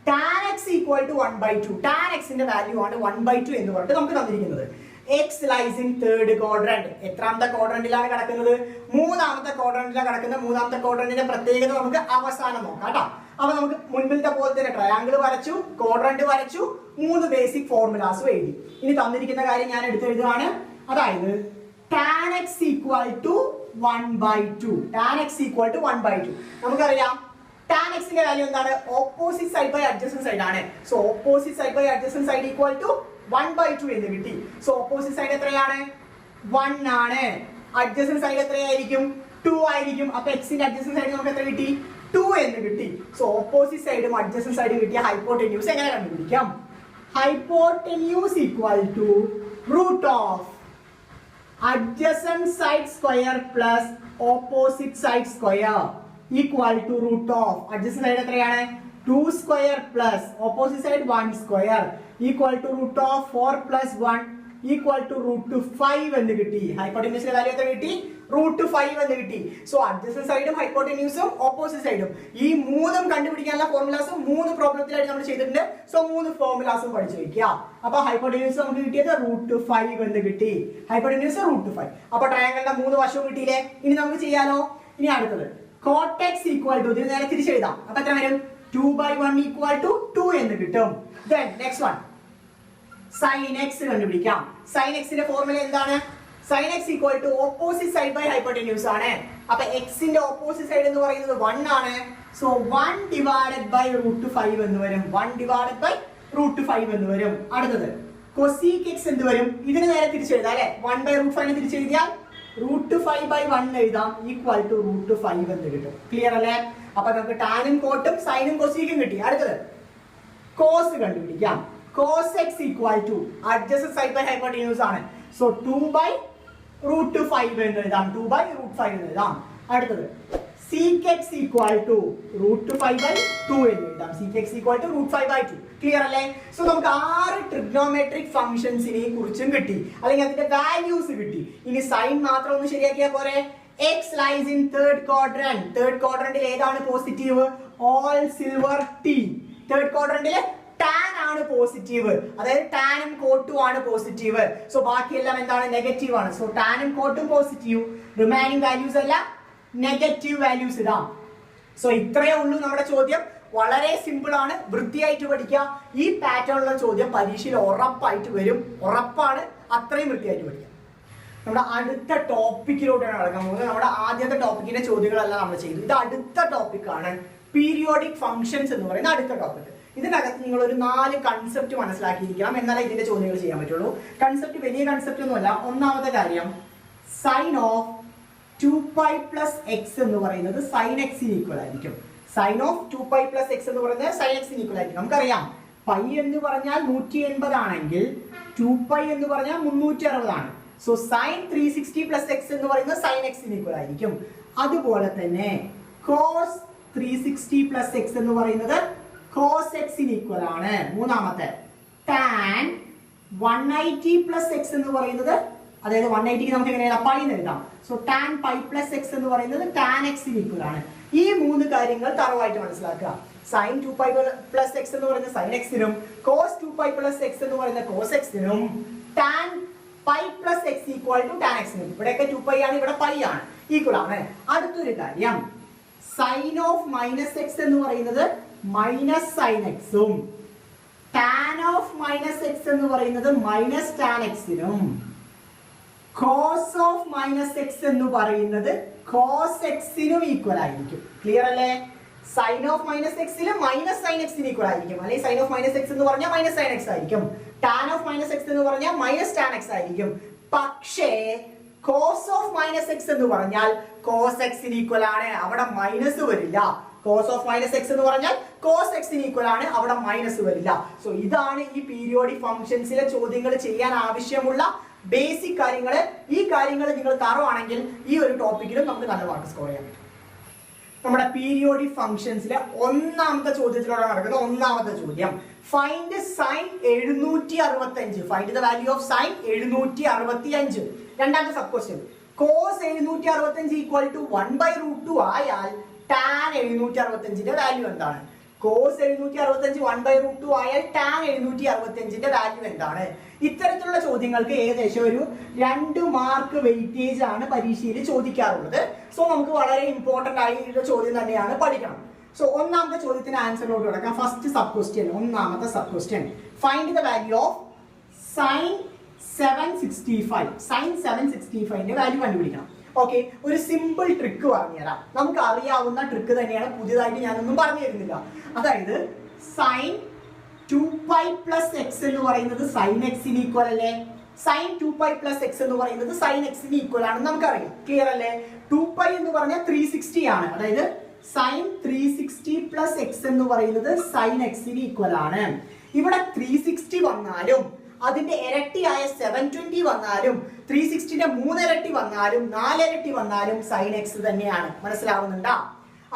tan x equal to 1/2. tan x ന്റെ വാല്യൂ ആണ് 1/2 എന്ന് പറഞ്ഞിട്ട് നമുക്ക് തന്നിരിക്കുന്നത്. x lies in third quadrant. എത്രാമത്തെ ക്വാഡ്രന്റിലാണ് കിടക്കുന്നത്? മൂന്നാമത്തെ ക്വാഡ്രന്റിലാണ് കിടക്കുന്നത്. മൂന്നാമത്തെ ക്വാഡ്രന്റിന്റെ പ്രത്യേകത നമുക്ക് അവസാനം നോക്കാം കേട്ടോ. അപ്പൊ നമുക്ക് മുൻപിലത്തെ പോലെ തന്നെ ട്രയാങ്കിൾ വരച്ചു, ക്വാഡ്രന്റ് വരച്ചു, 3 ബേസിക് ഫോർമുലാസും എഴുതി. ഇനി തന്നിരിക്കുന്ന കാര്യം ഞാൻ എടുത്തെഴുതുകയാണ്. അതായത് tan x equal to 1/2. tan x equal to 1/2. നമുക്കറിയാം tan x ന്റെ വാല്യൂ എന്താണ്? Opposite side by adjacent side ആണ്. So opposite side by adjacent side equal to 1/2 എന്ന് കിട്ടി. സോ ഓപ്പോസിറ്റ് സൈഡ് എത്രയാണ്? 1 ആണ്. അഡ്ജസന്റ് സൈഡ് എത്രയായിരിക്കും? 2 ആയിരിക്കും. അപ്പൊ x ന്റെ അഡ്ജസന്റ് സൈഡ് നമുക്ക് എത്ര കിട്ടി? 2 എന്ന് കിട്ടി. സോ ഓപ്പോസിറ്റ് സൈഡും അഡ്ജസന്റ് സൈഡും കിട്ടിയ ഹൈപ്പോട്ടന്യൂസ് എങ്ങനെ കണ്ടുപിടിക്കാം? Hypotenuse equal to root of adjacent side square plus opposite side square equal to root of adjacent side എത്രയാണ്? 2 square plus opposite side 1 square equal to root of 4 plus 1 equal to root 5 എന്ന് കിട്ടി. ഹൈപ്പോട്ടന്യൂസിന്റെ value എത്ര കിട്ടി? Root 5 എന്ന് കിട്ടി. So adjacent സൈഡും ഹൈപ്പോട്ടന്യൂസും opposite സൈഡും ഈ മൂന്നും കണ്ടുപിടിക്കാനുള്ള ഫോർമുലാസും 3 പ്രോബ്ലത്തിലായിട്ട് നമ്മൾ ചെയ്തിട്ടുണ്ട്. സോ 3 ഫോർമുലാസും പഠിച്ചു വെക്കുക. അപ്പൊ ഹൈപ്പോട്ടന്യൂസ് നമുക്ക് കിട്ടിയത് റൂട്ട് 5 എന്ന് കിട്ടി. Hypotenuse root 5. അപ്പൊ ട്രയാങ്കിളിന്റെ 3 വശവും കിട്ടിയില്ലേ? ഇനി നമുക്ക് ചെയ്യാലോ. ഇനി അടുത്തത് cot x equal to ഇതിന് നേരെ തിരിച്ചെഴുതാം. അപ്പൊ എത്ര വരും? 2/1 equal to 2 എന്ന് കിട്ടും. Then next one sin x കണ്ടുപിടിക്കാം. sin x ന്റെ ഫോർമുല എന്താണ്? sin x equal to opposite side by hypotenuse ആണ്. അപ്പൊ x ന്റെ ഓപ്പോസിറ്റ് സൈഡ് എന്ന് പറയുന്നത് 1 ആണ്. സോ 1 divided by root 5 എന്ന് വരും. 1 divided by root 5 എന്ന് വരും. അടുത്തത് cosec x എന്ത് വരും? ഇതിന് നേരെ തിരിച്ചെഴുതാം അല്ലെ? 1/√5 തിരിച്ചെഴുതിയാൽ √5/1 എഴുതാം ഈക്വൽ ടു √5 എന്ന് കിട്ടും. ക്ലിയർ അല്ലേ? അപ്പൊ നമുക്ക് ടാനും കോട്ടും സൈനും കൊസീക്കും കിട്ടി. അടുത്തത് കോസ് കണ്ടുപിടിക്കാം. cos x equal to adjacent side by hypotenuse ആണ്. സോ 2/√5 എന്ന് എഴുതാം. 2/√5 എന്ന് എഴുതാം. അടുത്തത് sec x equal to √5/2 എന്ന് എഴുതാം. sec x equal to √5/2. Clear അല്ലേ? സോ നമുക്ക് 6 ട്രിഗ്നോമെട്രിക് ഫംഗ്ഷൻസിനെ കുറിച്ചും കിട്ടി, അല്ലെങ്കിൽ അതിന്റെ വാല്യൂസ് കിട്ടി. ഇനി സൈൻ മാത്രം ഒന്ന് ശരിയാക്കിയാൽ പോരെ? X lies in third quadrant. Third quadrant ഏതാണ് positive? All silver T. Third quadrant tan ആണ് പോസിറ്റീവ്, അതായത് ടാനും കോട്ടും ആണ് പോസിറ്റീവ്. സോ ബാക്കിയെല്ലാം എന്താണ്? നെഗറ്റീവ് ആണ്. സോ ടാനും കോട്ടും പോസിറ്റീവ്, റിമൈനിങ് വാല്യൂസ് എല്ലാം നെഗറ്റീവ് വാല്യൂസ് ഇടാം. സോ ഇത്രയേ ഉള്ളൂ നമ്മുടെ ചോദ്യം. വളരെ സിമ്പിൾ ആണ്, വൃത്തിയായിട്ട് പഠിക്കുക. ഈ പാറ്റേണിലുള്ള ചോദ്യം പരീക്ഷയിൽ ഉറപ്പായിട്ട് വരും, ഉറപ്പാണ്. അത്രയും വൃത്തിയായിട്ട് പഠിക്കുക. നമ്മുടെ അടുത്ത ടോപ്പിക്കിലോട്ടാണ് നടക്കാൻ പോകുന്നത്. നമ്മുടെ ആദ്യത്തെ ടോപ്പിക്കിന്റെ ചോദ്യങ്ങളെല്ലാം നമ്മൾ ചെയ്തു. ഇത് അടുത്ത ടോപ്പിക്കാണ്, പീരിയോഡിക് ഫംഗ്ഷൻസ് എന്ന് പറയുന്ന അടുത്ത ടോപ്പിക്. ഇതിനകത്ത് നിങ്ങൾ ഒരു 4 കൺസെപ്റ്റ് മനസ്സിലാക്കിയിരിക്കണം, എന്നാലേ ഇതിന്റെ ചോദ്യങ്ങൾ ചെയ്യാൻ പറ്റുള്ളൂ. കൺസെപ്റ്റ് വലിയ കൺസെപ്റ്റ് ഒന്നുമല്ല. ഒന്നാമത്തെ കാര്യം, സൈൻ ഓഫ് 2π + x എന്ന് പറയുന്നത് sin x ന് ഈക്വൽ ആയിരിക്കും. സൈൻ ഓഫ് 2π + x എന്ന് പറയുന്നത് sin x ന് ഈക്വൽ ആയിരിക്കും. നമുക്കറിയാം π എന്ന് പറഞ്ഞാൽ 180 ആണെങ്കിൽ 2π എന്ന് പറഞ്ഞാൽ 360 ആണ്. സോ sin 360 + x എന്ന് പറയുന്നത് sin x ന് ഈക്വൽ ആയിരിക്കും. അതുപോലെ തന്നെ cos 360 + x എന്ന് പറയുന്നത് cos x ന് ഈക്വൽ ആണ്. മൂന്നാമത്തെ tan 180 + x എന്ന് പറയുന്നത്, അതായത് 180ക്ക് നമുക്ക് എങ്ങനെ എഴുതാം? പൈ എന്ന് എഴുതാം. സോ tan π + x എന്ന് പറയുന്നത് tan x ന് ഈക്വൽ ആണ്. ഈ 3 കാര്യങ്ങൾ തറവായിട്ട് മനസ്സിലാക്കുക. sin 2π + x എന്ന് പറയുന്നത് sin x നും cos 2π + x എന്ന് പറയുന്നത് cos x നും tan π + x = tan x നും, ഇവിടെയൊക്കെ 2π ആണ്, ഇവിടെ π ആണ്, ഈക്വൽ ആണ്. അടുത്തൊരു കാര്യം, sin ഓഫ് -x എന്ന് പറയുന്നത് -sin x ഉം tan ഓഫ് -x എന്ന് പറയുന്നത് -tan x നും cos ഓഫ് -x എന്ന് പറയുന്നത് cos x നും ഈക്വൽ ആയിരിക്കും. ക്ലിയർ അല്ലേ? sin ഓഫ് -x ലും -sin x ന് ഈക്വൽ ആയിരിക്കും, അല്ലെങ്കിൽ sin ഓഫ് -x എന്ന് പറഞ്ഞാൽ -sin x ആയിരിക്കും. tan ഓഫ് -x എന്ന് പറഞ്ഞാൽ -tan x ആയിരിക്കും. പക്ഷേ cos ഓഫ് -x എന്ന് പറഞ്ഞാൽ cos x ന് ഈക്വൽ ആണ്, അവിടെ മൈനസ് വരില്ല. cos ഓഫ് -x എന്ന് പറഞ്ഞാൽ cos x ന് ഈക്വൽ ആണ്, അവിടെ മൈനസ് വരില്ല. സോ ഇതാണ് ഈ പീരിയോഡിക് ഫംഗ്ഷൻസിലെ ചോദ്യങ്ങൾ ചെയ്യാൻ ആവശ്യമുള്ള ബേസിക് കാര്യങ്ങൾ. ഈ കാര്യങ്ങൾ നിങ്ങൾ തറവാണെങ്കിൽ ഈ ഒരു ടോപ്പിക്കിലും നമുക്ക് നല്ല മാർക്ക് സ്കോർ ചെയ്യാൻ പറ്റും. നമ്മുടെ പീരിയോഡിക് ഫംഗ്ഷൻസിലെ ഒന്നാമത്തെ ചോദ്യത്തിലൂടെ നടക്കുന്ന ഒന്നാമത്തെ ചോദ്യം, find sin 765. Find the value of sin 765. രണ്ടാമത്തെ സബ് ക്വസ്റ്റ്യൻ, cos 765 = 1/√2 ആയാൽ tan 765ന്റെ വാല്യൂ എന്താണ്? cos 765 1/√2 ആയാൽ tan 765ന്റെ വാല്യൂ എന്താണ്? ഇത്തരത്തിലുള്ള ചോദ്യങ്ങൾക്ക് ഏകദേശം ഒരു 2 മാർക്ക് വെയിറ്റേജ് ആണ് പരീക്ഷയിൽ ചോദിക്കാറുള്ളത്. സോ നമുക്ക് വളരെ ഇമ്പോർട്ടന്റ് ആയിട്ടുള്ള ചോദ്യം തന്നെയാണ്, പഠിക്കണം. സോ ഒന്നാമത്തെ ചോദ്യത്തിന് ആൻസറിലോട്ട് കിടക്കാം. ഫസ്റ്റ് സബ് ക്വസ്റ്റ്യൻ, ഒന്നാമത്തെ sub question, find the value of sin 765. sin 765ന്റെ വാല്യൂ കണ്ടുപിടിക്കണം. ഓക്കെ, ഒരു സിമ്പിൾ ട്രിക്ക് പറഞ്ഞുതരാം. നമുക്ക് അറിയാവുന്ന ട്രിക്ക് തന്നെയാണ്, പുതിയതായിട്ട് ഞാനൊന്നും പറഞ്ഞു തരുന്നില്ല. അതായത് sin 2π + x എന്ന് പറയുന്നത് sin x ന് ഈക്വൽ അല്ലേ? sin 2π + x എന്ന് പറയുന്നത് sin x ന് ഈക്വൽ ആണെന്ന് നമുക്കറിയാം. ക്ലിയർ അല്ലേ? 2π എന്ന് പറഞ്ഞാൽ 360 ആണ്, അതായത് sin 360 + x എന്ന് പറയുന്നത് sin x ന് ഈക്വൽ ആണ്. ഇവിടെ 360 വന്നാലും അതിന്റെ ഇരട്ടിയായ 720 വന്നാലും 360ന്റെ 3 ഇരട്ടി വന്നാലും 4 ഇരട്ടി വന്നാലും sin x തന്നെയാണ്. മനസ്സിലാവുന്നുണ്ടോ?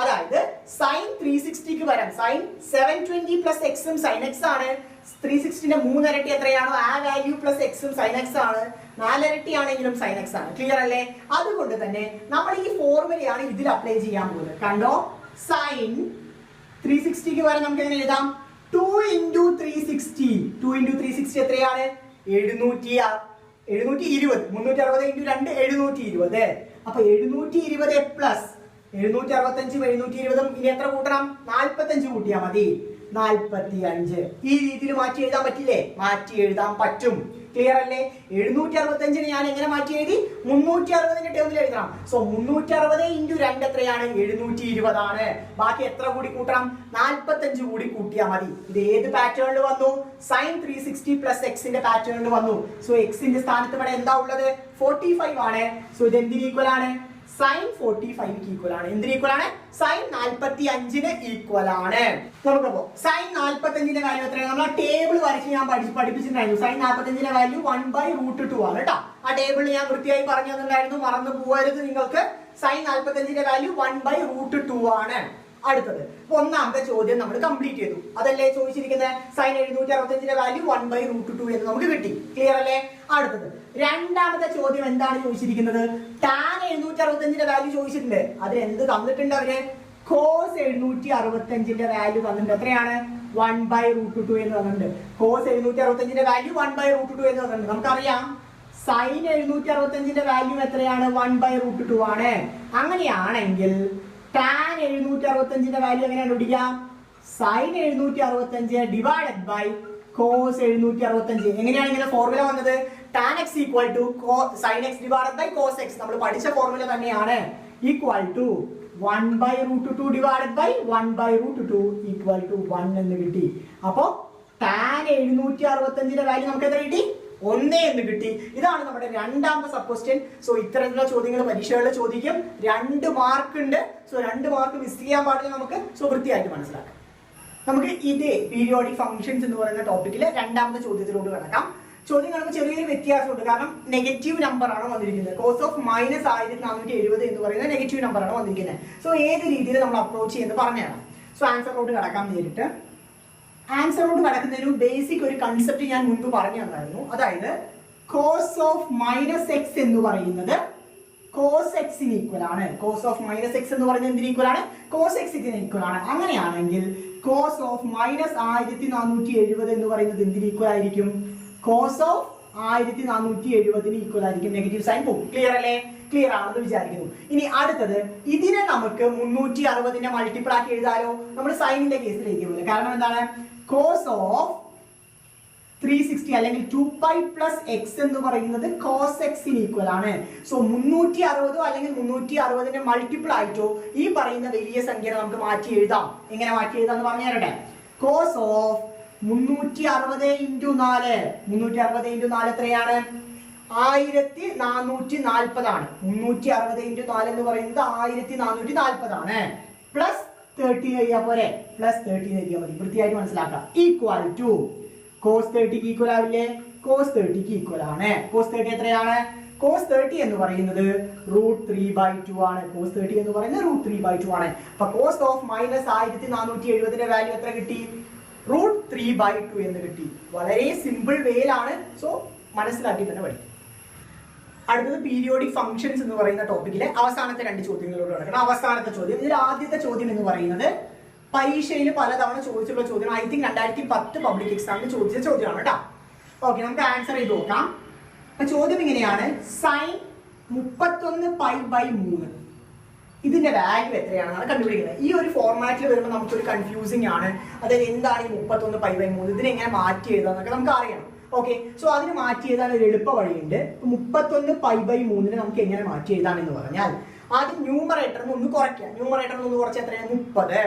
അതായത് sin 360ക്ക് വരാം sin 720 + x ഉം sin x ആണ്. 360ന്റെ 3 ഇരട്ടി എത്രയാണോ ആ വാല്യൂ + x ഉം sin x ആണ്. 4 ഇരട്ടി ആണെങ്കിലും sin x ആണ്. ക്ലിയർ അല്ലേ? അതുകൊണ്ട് തന്നെ നമ്മൾ ഈ ഫോർമുലയാണ് ഇതിൽ അപ്ലൈ ചെയ്യാൻ പോകുന്നത്. കണ്ടോ, sin 360ക്ക് വരാൻ നമുക്ക് എങ്ങനെ എഴുതാം? 2 × 360. 2 × 360 എത്രയാണ്? 720. 360 × 2 720. അപ്പൊ 720 പ്ലസ് 765 720 ഇനി എത്ര കൂട്ടണം? 45 കൂട്ടിയാൽ മതി. 45. ഈ രീതിയിൽ മാറ്റി എഴുതാൻ പറ്റില്ലേ? മാറ്റി എഴുതാൻ പറ്റും. ക്ലിയർ അല്ലേ? 765 ഞാൻ എങ്ങനെ മാറ്റി എഴുതി? 360ന്റെ ടേമിൽ എഴുതണം. സോ 360 × 2 എത്രയാണ്? 720 ആണ്. ബാക്കി എത്ര കൂടി കൂട്ടണം? 45 കൂടി കൂട്ടിയാൽ മതി. ഇത് ഏത് പാറ്റേണിൽ വന്നു? sin 360 + x ന്റെ പാറ്റേണിൽ വന്നു. സോ x ന്റെ സ്ഥാനത്ത് ഇവിടെ എന്താ ഉള്ളത്? 45 ആണ്. സോ ഇത് എന്തിന് ഈക്വൽ ആണ്? sin 45ക്ക് ഈക്വൽ ആണ്. എന്തിന് ഈക്വൽ ആണ്? sin 45ന് ഈക്വൽ ആണ്. നമുക്കപ്പോ sin 45ന്റെ വാല്യൂ എത്രയാണ്? നമ്മൾ ആ ടേബിൾ വരച്ച് ഞാൻ പഠിപ്പിച്ചിട്ടുണ്ടായിരുന്നു. sin 45ന്റെ വാല്യൂ 1/√2 ആണ് കേട്ടോ. ആ ടേബിൾ ഞാൻ വൃത്തിയായി പറഞ്ഞു തന്നിട്ടുണ്ടായിരുന്നു, മറന്നു പോകരുത് നിങ്ങൾക്ക്. sin 45ന്റെ വാല്യൂ 1/√2 ആണ്. അടുത്തത് ഒന്നാമത്തെ ചോദ്യം നമ്മൾ കംപ്ലീറ്റ് ചെയ്തു. അതല്ലേ ചോദിച്ചിരിക്കുന്നത്? sin 765 വാല്യൂ 1/√2 എന്ന് നമുക്ക് കിട്ടി. ക്ലിയർ അല്ലേ? അടുത്തത് രണ്ടാമത്തെ ചോദ്യം എന്താണ് ചോദിച്ചിരിക്കുന്നത്? tan 765 വാല്യൂ ചോദിച്ചിട്ടുണ്ട്. അതിൽ എന്ത് തന്നിട്ടുണ്ട്? അവര് cos 765 വാല്യൂ തന്നിട്ടുണ്ട്. എത്രയാണ്? 1/√2 എന്ന് തന്നിട്ടുണ്ട്. cos 765 വാല്യൂ 1/√2 എന്ന് തന്നിട്ടുണ്ട്. നമുക്കറിയാം sin 765 വാല്യൂ എത്രയാണ്? 1/√2 ആണ്. അങ്ങനെയാണെങ്കിൽ tan 765 വാല്യൂ എങ്ങനെയാണ് കണ്ടുപിടിക്കാം? sin 765 divided by cos 765. എങ്ങനെയാണ് ഇങ്ങനെ ഫോർമുല വന്നത്? tan x equal to sin x divided by cos x. നമ്മൾ പഠിച്ച ഫോർമുല തന്നെയാണ്. Equal to 1/√2 divided by 1/√2 equal to 1 എന്ന് കിട്ടി. അപ്പോ tan 765 വാല്യൂ നമുക്ക് എത്ര കിട്ടി? 1 എന്ന് കിട്ടി. ഇതാണ് നമ്മുടെ രണ്ടാമത്തെ സബ് ക്വസ്റ്റ്യൻ. സോ ഇത്തരത്തിലുള്ള ചോദ്യങ്ങൾ പരീക്ഷകളിൽ ചോദിക്കും. 2 മാർക്ക് ഉണ്ട്. സോ 2 മാർക്ക് മിസ് ചെയ്യാൻ പാടില്ല നമുക്ക്. സോ വൃത്തിയായിട്ട് മനസ്സിലാക്കാം. നമുക്ക് ഇതേ പീരിയോഡിക് ഫംഗ്ഷൻസ് എന്ന് പറയുന്ന ടോപ്പിക്കിലെ രണ്ടാമത്തെ ചോദ്യത്തിലോട്ട് കിടക്കാം. ചോദ്യം കാണുമ്പോൾ ചെറിയൊരു വ്യത്യാസമുണ്ട്. കാരണം നെഗറ്റീവ് നമ്പർ ആണ് വന്നിരിക്കുന്നത്. cos ഓഫ് -1470 എന്ന് പറയുന്ന നെഗറ്റീവ് നമ്പർ ആണ് വന്നിരിക്കുന്നത്. സോ ഏത് രീതിയിൽ നമ്മൾ അപ്രോച്ച് ചെയ്യുന്നത് പറഞ്ഞുതരാം. സോ ആൻസറിലോട്ട് കിടക്കാം നേരിട്ട്. ആൻസറിലോട്ട് കിടക്കുന്നതിന് ബേസിക് ഒരു കൺസെപ്റ്റ് ഞാൻ മുൻപ് പറഞ്ഞു തന്നായിരുന്നു. അതായത് cos ഓഫ് -x എന്ന് പറയുന്നത് cos x ന് ഈക്വൽ ആണ്. cos ഓഫ് -x എന്ന് പറയുന്നത് എന്തിന് ഈക്വൽ ആണ്? cos x ന് ഈക്വൽ ആണ്. അങ്ങനെയാണെങ്കിൽ cos ഓഫ് -1470 എന്ന് പറയുന്നത് എന്തിന് ഈക്വൽ ആയിരിക്കും? cos ഓഫ് 1470 ഈക്വൽ ആയിരിക്കും. നെഗറ്റീവ് സൈൻ പോകും. ക്ലിയർ അല്ലേ? ക്ലിയർ ആണെന്ന് വിചാരിക്കുന്നു. ഇനി അടുത്തത് ഇതിനെ നമുക്ക് 360 മൾട്ടിപ്പിൾ ആക്കി എഴുതാലോ. നമ്മൾ സൈനിന്റെ കേസിലേക്ക് പോലെ. കാരണം എന്താണ്? cos ഓഫ് 360 അല്ലെങ്കിൽ 2π പ്ലസ് എക്സ് എന്ന് പറയുന്നത് cos x ന് ഈക്വൽ ആണ്. സോ 360 അല്ലെങ്കിൽ 360 മൾട്ടിപ്പിൾ ആയിട്ടോ ഈ പറയുന്ന വലിയ സംഖ്യ നമുക്ക് മാറ്റി എഴുതാം. എങ്ങനെ മാറ്റി എഴുതാം എന്ന് പറഞ്ഞു തരട്ടെ. cos of 360 × 4. 360 × 4 എത്രയാണ്? 1440 ആണ്. 360 × 4 എന്ന് പറയുന്നത് 1440 ആണ്. പ്ലസ് 30 കഴിയാ പോരെ? പ്ലസ് 30 കഴിയാൽ മതി. വൃത്തിയായിട്ട് മനസ്സിലാക്കാം. ഈക്വൽ ടു cos 30 ഈക്വൽ ആവില്ലേ? cos 30 ഈക്വൽ ആണ്. cos 30 എത്രയാണ്? cos 30 എന്ന് പറയുന്നത് √3/2 ആണ്. cos 30 എന്ന് പറയുന്നത് √3/2 ആണ്. അപ്പൊ cos ഓഫ് -1470 വാല്യൂ എത്ര കിട്ടി? √3/2 എന്ന് കിട്ടി. വളരെ സിമ്പിൾ വേയിലാണ്. സോ മനസ്സിലാക്കി തന്നെ പഠിക്കും. അടുത്തത് പീരിയോഡിക് ഫംഗ്ഷൻസ് എന്ന് പറയുന്ന ടോപ്പിക്കിലെ അവസാനത്തെ 2 ചോദ്യങ്ങളോട് കിടക്കണം. അവസാനത്തെ ചോദ്യം, ഇതിൽ ആദ്യത്തെ ചോദ്യം എന്ന് പറയുന്നത് പരീക്ഷയിൽ പലതവണ ചോദിച്ചിട്ടുള്ള ചോദ്യം. ഐ തിങ്ക് 2010 പബ്ലിക് എക്സാമിന് ചോദിച്ച ചോദ്യമാണ് കേട്ടോ. ഓക്കെ, നമുക്ക് ആൻസർ ചെയ്ത് നോക്കാം. അപ്പൊ ചോദ്യം ഇങ്ങനെയാണ്: sin 31π/3 ഇതിന്റെ വാല്യൂ എത്രയാണെന്നാണ് കണ്ടുപിടിക്കുന്നത്. ഈ ഒരു ഫോർമാറ്റിൽ വരുമ്പോൾ നമുക്കൊരു കൺഫ്യൂസിംഗ് ആണ്. അതായത് എന്താണ് ഈ 31π/3? ഇതിനെ എങ്ങനെ മാറ്റി എഴുതാന്നൊക്കെ നമുക്ക് അറിയണം. ഓക്കെ, സോ അതിന് മാറ്റി എഴുതാൻ ഒരു എളുപ്പ വഴിയുണ്ട്. 31π/3 നമുക്ക് എങ്ങനെ മാറ്റി എഴുതാമെന്ന് പറഞ്ഞാൽ ആദ്യം ന്യൂമറേറ്ററിന് ഒന്ന് കുറയ്ക്കാം. ന്യൂമറേറ്ററിന് ഒന്ന് കുറച്ച് എത്രയാണ്? 30.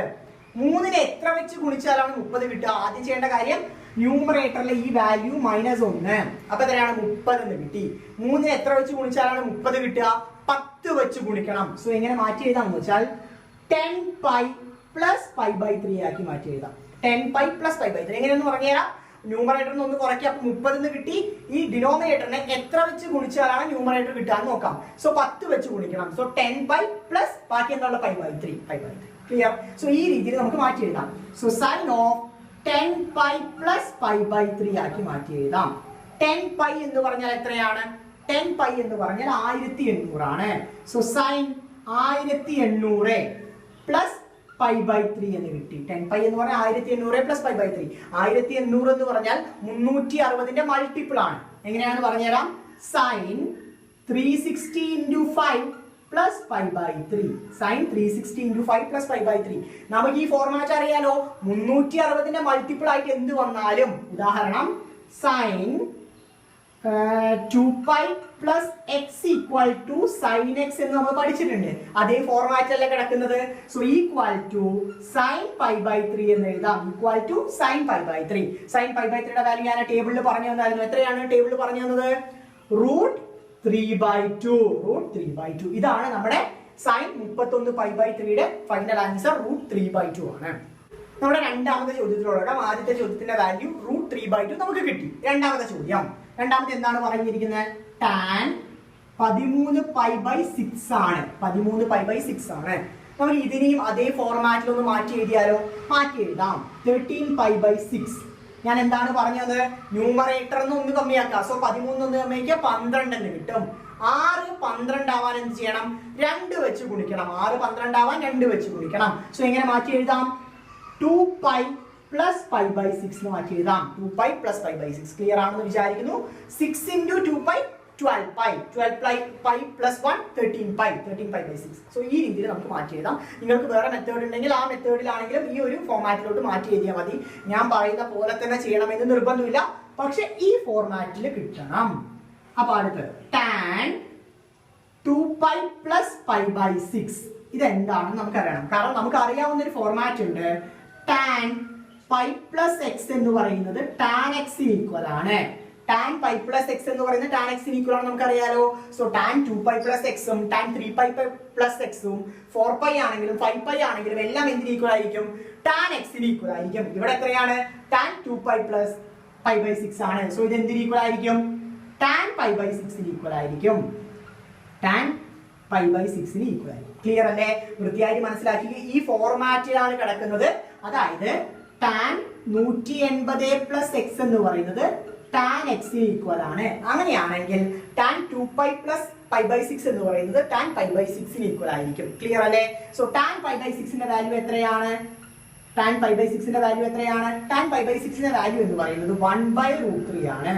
3നെ എത്ര വെച്ച് ഗുണിച്ചാലാണ് 30 കിട്ടുക? ആദ്യം ചെയ്യേണ്ട കാര്യം ന്യൂമറേറ്ററിലെ ഈ വാല്യൂ -1. അപ്പൊ എത്രയാണ്? 30 എന്ന് കിട്ടി. 3നെ എത്ര വെച്ച് ഗുണിച്ചാലാണ് 30 കിട്ടുക? 10 വെച്ച് ഗുണിക്കണം. സോ എങ്ങനെ മാറ്റി എഴുതാന്ന് വെച്ചാൽ 10π + π/3 ആക്കി മാറ്റി എഴുതാം. 10π + π/3 എങ്ങനെയെന്ന് പറഞ്ഞുതരാം. ന്യൂമറേറ്ററിന് ഒന്ന് കുറയ്ക്കുക. അപ്പൊ 30 എന്ന് കിട്ടി. ഈ ഡിനോമിനേറ്ററിനെ എത്ര വെച്ച് ഗുണിച്ചാലാണ് ന്യൂമറേറ്റർ കിട്ടാന്ന് നോക്കാം. സോ 10 വെച്ച് ഗുണിക്കണം. സോ 10π പ്ലസ് ബാക്കി എന്നുള്ള π/3. ക്ലിയർ? സോ ഈ രീതിയിൽ നമുക്ക് മാറ്റി എഴുതാം. സോ സൈൻ ഓഫ് 10π + π/3 ആക്കി മാറ്റി എഴുതാം. 10π എന്ന് പറഞ്ഞാൽ എത്രയാണ്? 10π എന്ന് പറഞ്ഞാൽ 1800 ആണ്. സോ സൈൻ 1800 പ്ലസ് π/3 എന്ന് കിട്ടി. 10π എന്ന് പറഞ്ഞാൽ 1800 പ്ലസ് π/3. 1800 എന്ന് പറഞ്ഞാൽ 360 മൾട്ടിപ്പിൾ ആണ്. എങ്ങനെയാണ് പറഞ്ഞുതരാം. Sine 360 × 5 plus π/3. Sine 360 × 5 plus π/3. നമുക്ക് ഈ ഫോർമാറ്റ് അറിയാലോ. 360 മൾട്ടിപ്പിൾ ആയിട്ട് എന്ത് വന്നാലും, ഉദാഹരണം സൈൻ 2π + x = sin x എന്ന് നമ്മൾ പഠിച്ചിട്ടുണ്ട്. അതേ ഫോർമാറ്റ് അല്ലേ കിടക്കുന്നത്. സോ ഈക്വൽ ടു sin π/3 എന്ന് എഴുതാം. Equal to sin π/3. sin π/3യുടെ വാല്യൂ ഞാൻ ടേബിളിൽ പറഞ്ഞു തന്നായിരുന്നു. എത്രയാണ് ടേബിളിൽ പറഞ്ഞു തന്നത്? √3/2. ഇതാണ് നമ്മുടെ sin 31π/3യുടെ ഫൈനൽ ആൻസർ. √3/2 ആണ്. നമ്മുടെ രണ്ടാമത്തെ ചോദ്യത്തിലോട്ട് ആദ്യത്തെ ചോദ്യത്തിന്റെ വാല്യൂ √3/2 നമുക്ക് കിട്ടി. രണ്ടാമത്തെ ചോദ്യം, രണ്ടാമത്തെ എന്താണ് പറഞ്ഞിരിക്കുന്നത്? tan 13π/6 ആണ്. 13π/6 ആണ്. നമുക്ക് ഇതിനെയും അതേ ഫോർമാറ്റിൽ ഒന്ന് മാറ്റി എഴുതിയാലോ? മാറ്റി എഴുതാം. 13π/6. ഞാൻ എന്താണ് പറഞ്ഞത്? ന്യൂമറേറ്റർ ഒന്ന് കമ്മിയാക്കാം. സോ 13 ഒന്ന് കമ്മിയാക്കിയാൽ 12 എന്ന് കിട്ടും. 6 12 ആവാൻ എന്ത് ചെയ്യണം? 2 വെച്ച് ഗുണിക്കണം. 6 12 ആവാൻ 2 വെച്ച് ഗുണിക്കണം. സോ എങ്ങനെ മാറ്റി എഴുതാം? 2π + π/6 എന്ന് മാറ്റി എഴുതാം. 2π + π/6 ക്ലിയർ ആണെന്ന് വിചാരിക്കുന്നു. 6 × 2π 12π. 12π + 1 13π. 13π/6. സോ ഈ രീതിയിൽ നമുക്ക് മാറ്റി എഴുതാം. നിങ്ങൾക്ക് വേറെ മെത്തേഡ് ഉണ്ടെങ്കിൽ ആ മെത്തേഡിലാണെങ്കിലും ഈ ഒരു ഫോർമാറ്റിലോട്ട് മാറ്റി എഴുതിയാൽ മതി. ഞാൻ പറയുന്ന പോലെ തന്നെ ചെയ്യണമെന്ന് നിർബന്ധമില്ല, പക്ഷെ ഈ ഫോർമാറ്റിൽ കിട്ടണം. അപ്പൊ അടുത്ത് tan 2π + π/6 ഇതെന്താണെന്ന് നമുക്കറിയണം. കാരണം നമുക്ക് അറിയാവുന്ന ഒരു ഫോർമാറ്റ് ഉണ്ട്. tan π + x എന്ന് പറയുന്നത് tan x ന് ഈക്വൽ ആണ്. tan π + x എന്ന് പറയുന്നത് tan x ന് ഈക്വൽ ആണ് നമുക്കറിയാലോ. സോ tan 2π + x ഉം tan 3π + x ഉം 4π ആണെങ്കിലും 5π ആണെങ്കിലും എല്ലാം എന്തിന് ഈക്വൽ ആയിരിക്കും? tan x ന് ഈക്വൽ ആയിരിക്കും. ഇവിടെ എത്രയാണ്? tan 2π + π/6 ആണ്. സോ ഇത് എന്തിന് ഈക്വൽ ആയിരിക്കും? tan π/6 ന് ഈക്വൽ ആയിരിക്കും. tan π/6 ന് ഈക്വൽ ആയിരിക്കും. ക്ലിയർ അല്ലേ? വൃത്തിയായി മനസ്സിലാക്കി. ഈ ഫോർമാറ്റിലാണ് കിടക്കുന്നത്. അതായത് tan 180 + x എന്ന് പറയുന്നത് tan x ന് ഈക്വൽ ആണ്. അങ്ങനെയാണെങ്കിൽ tan 2π + π/6 എന്ന് പറയുന്നത് tan π/6 ന് ഈക്വൽ ആയിരിക്കും. ക്ലിയർ അല്ലേ? സോ tan π/6 ന്റെ വാല്യൂ എത്രയാണ്? tan π/6 ന്റെ വാല്യൂ എത്രയാണ്? tan π/6 ന്റെ വാല്യൂ എന്ന് പറയുന്നത് 1/√3 ആണ്.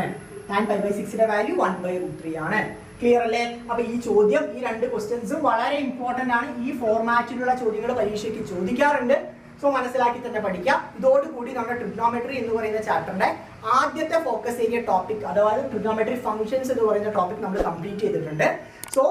tan π/6 ന്റെ വാല്യൂ 1/√3 ആണ്. ക്ലിയർ അല്ലേ? അപ്പൊ ഈ ചോദ്യം, ഈ രണ്ട് ക്വസ്റ്റ്യൻസും വളരെ ഇമ്പോർട്ടന്റ് ആണ്. ഈ ഫോർമാറ്റിലുള്ള ചോദ്യങ്ങൾ പരീക്ഷയ്ക്ക് ചോദിക്കാറുണ്ട്. സോ മനസ്സിലാക്കി തന്നെ പഠിക്കാം. ഇതോടുകൂടി നമ്മുടെ ട്രിഗ്നോമെട്രി എന്ന് പറയുന്ന ചാപ്റ്ററിന്റെ ആദ്യത്തെ ഫോക്കസ് ഏരിയ ടോപ്പിക് അഥവാ ട്രിഗ്നോമെട്രി ഫംഗ്ഷൻസ് എന്ന് പറയുന്ന ടോപ്പിക് നമ്മൾ കംപ്ലീറ്റ് ചെയ്തിട്ടുണ്ട്. സോ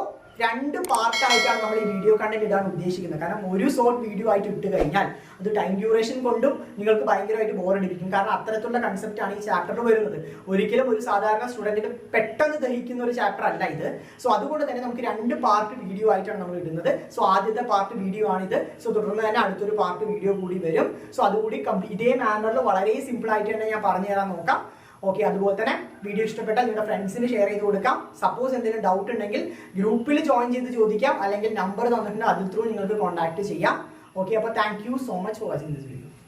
2 പാർട്ടായിട്ടാണ് നമ്മൾ ഈ വീഡിയോ കണ്ടന്റ് ഇടാൻ ഉദ്ദേശിക്കുന്നത്. കാരണം ഒരു ഷോർട്ട് വീഡിയോ ആയിട്ട് ഇട്ട് കഴിഞ്ഞാൽ അത് ടൈം ഡ്യൂറേഷൻ കൊണ്ടും നിങ്ങൾക്ക് ഭയങ്കരമായിട്ട് ബോറടിപ്പിക്കും. കാരണം അത്തരത്തിലുള്ള കൺസെപ്റ്റ് ആണ് ഈ ചാപ്റ്ററിൽ വരുന്നത്. ഒരിക്കലും ഒരു സാധാരണ സ്റ്റുഡന്റിന് പെട്ടെന്ന് ദഹിക്കുന്ന ഒരു ചാപ്റ്റർ അല്ല ഇത്. സോ അതുകൊണ്ട് തന്നെ നമുക്ക് 2 പാർട്ട് വീഡിയോ ആയിട്ടാണ് നമ്മൾ ഇടുന്നത്. സോ ആദ്യത്തെ പാർട്ട് വീഡിയോ ആണിത്. സോ തുടർന്ന് തന്നെ അടുത്തൊരു പാർട്ട് വീഡിയോ കൂടി വരും. സോ അതുകൂടി ഇതേ മാനറിൽ വളരെ സിമ്പിൾ ആയിട്ട് തന്നെ ഞാൻ പറഞ്ഞു തരാൻ നോക്കാം. ഓക്കെ, അതുപോലെ തന്നെ വീഡിയോ ഇഷ്ടപ്പെട്ടാൽ നിങ്ങളുടെ ഫ്രണ്ട്സിന് ഷെയർ ചെയ്ത് കൊടുക്കാം. സപ്പോസ് എന്തെങ്കിലും ഡൗട്ട് ഉണ്ടെങ്കിൽ ഗ്രൂപ്പിൽ ജോയിൻ ചെയ്ത് ചോദിക്കാം, അല്ലെങ്കിൽ നമ്പർ തന്നിട്ടുണ്ട് അതിൽ ത്രൂ നിങ്ങൾക്ക് കോൺടാക്ട് ചെയ്യാം. ഓക്കെ, അപ്പോൾ thank you so much for watching this video.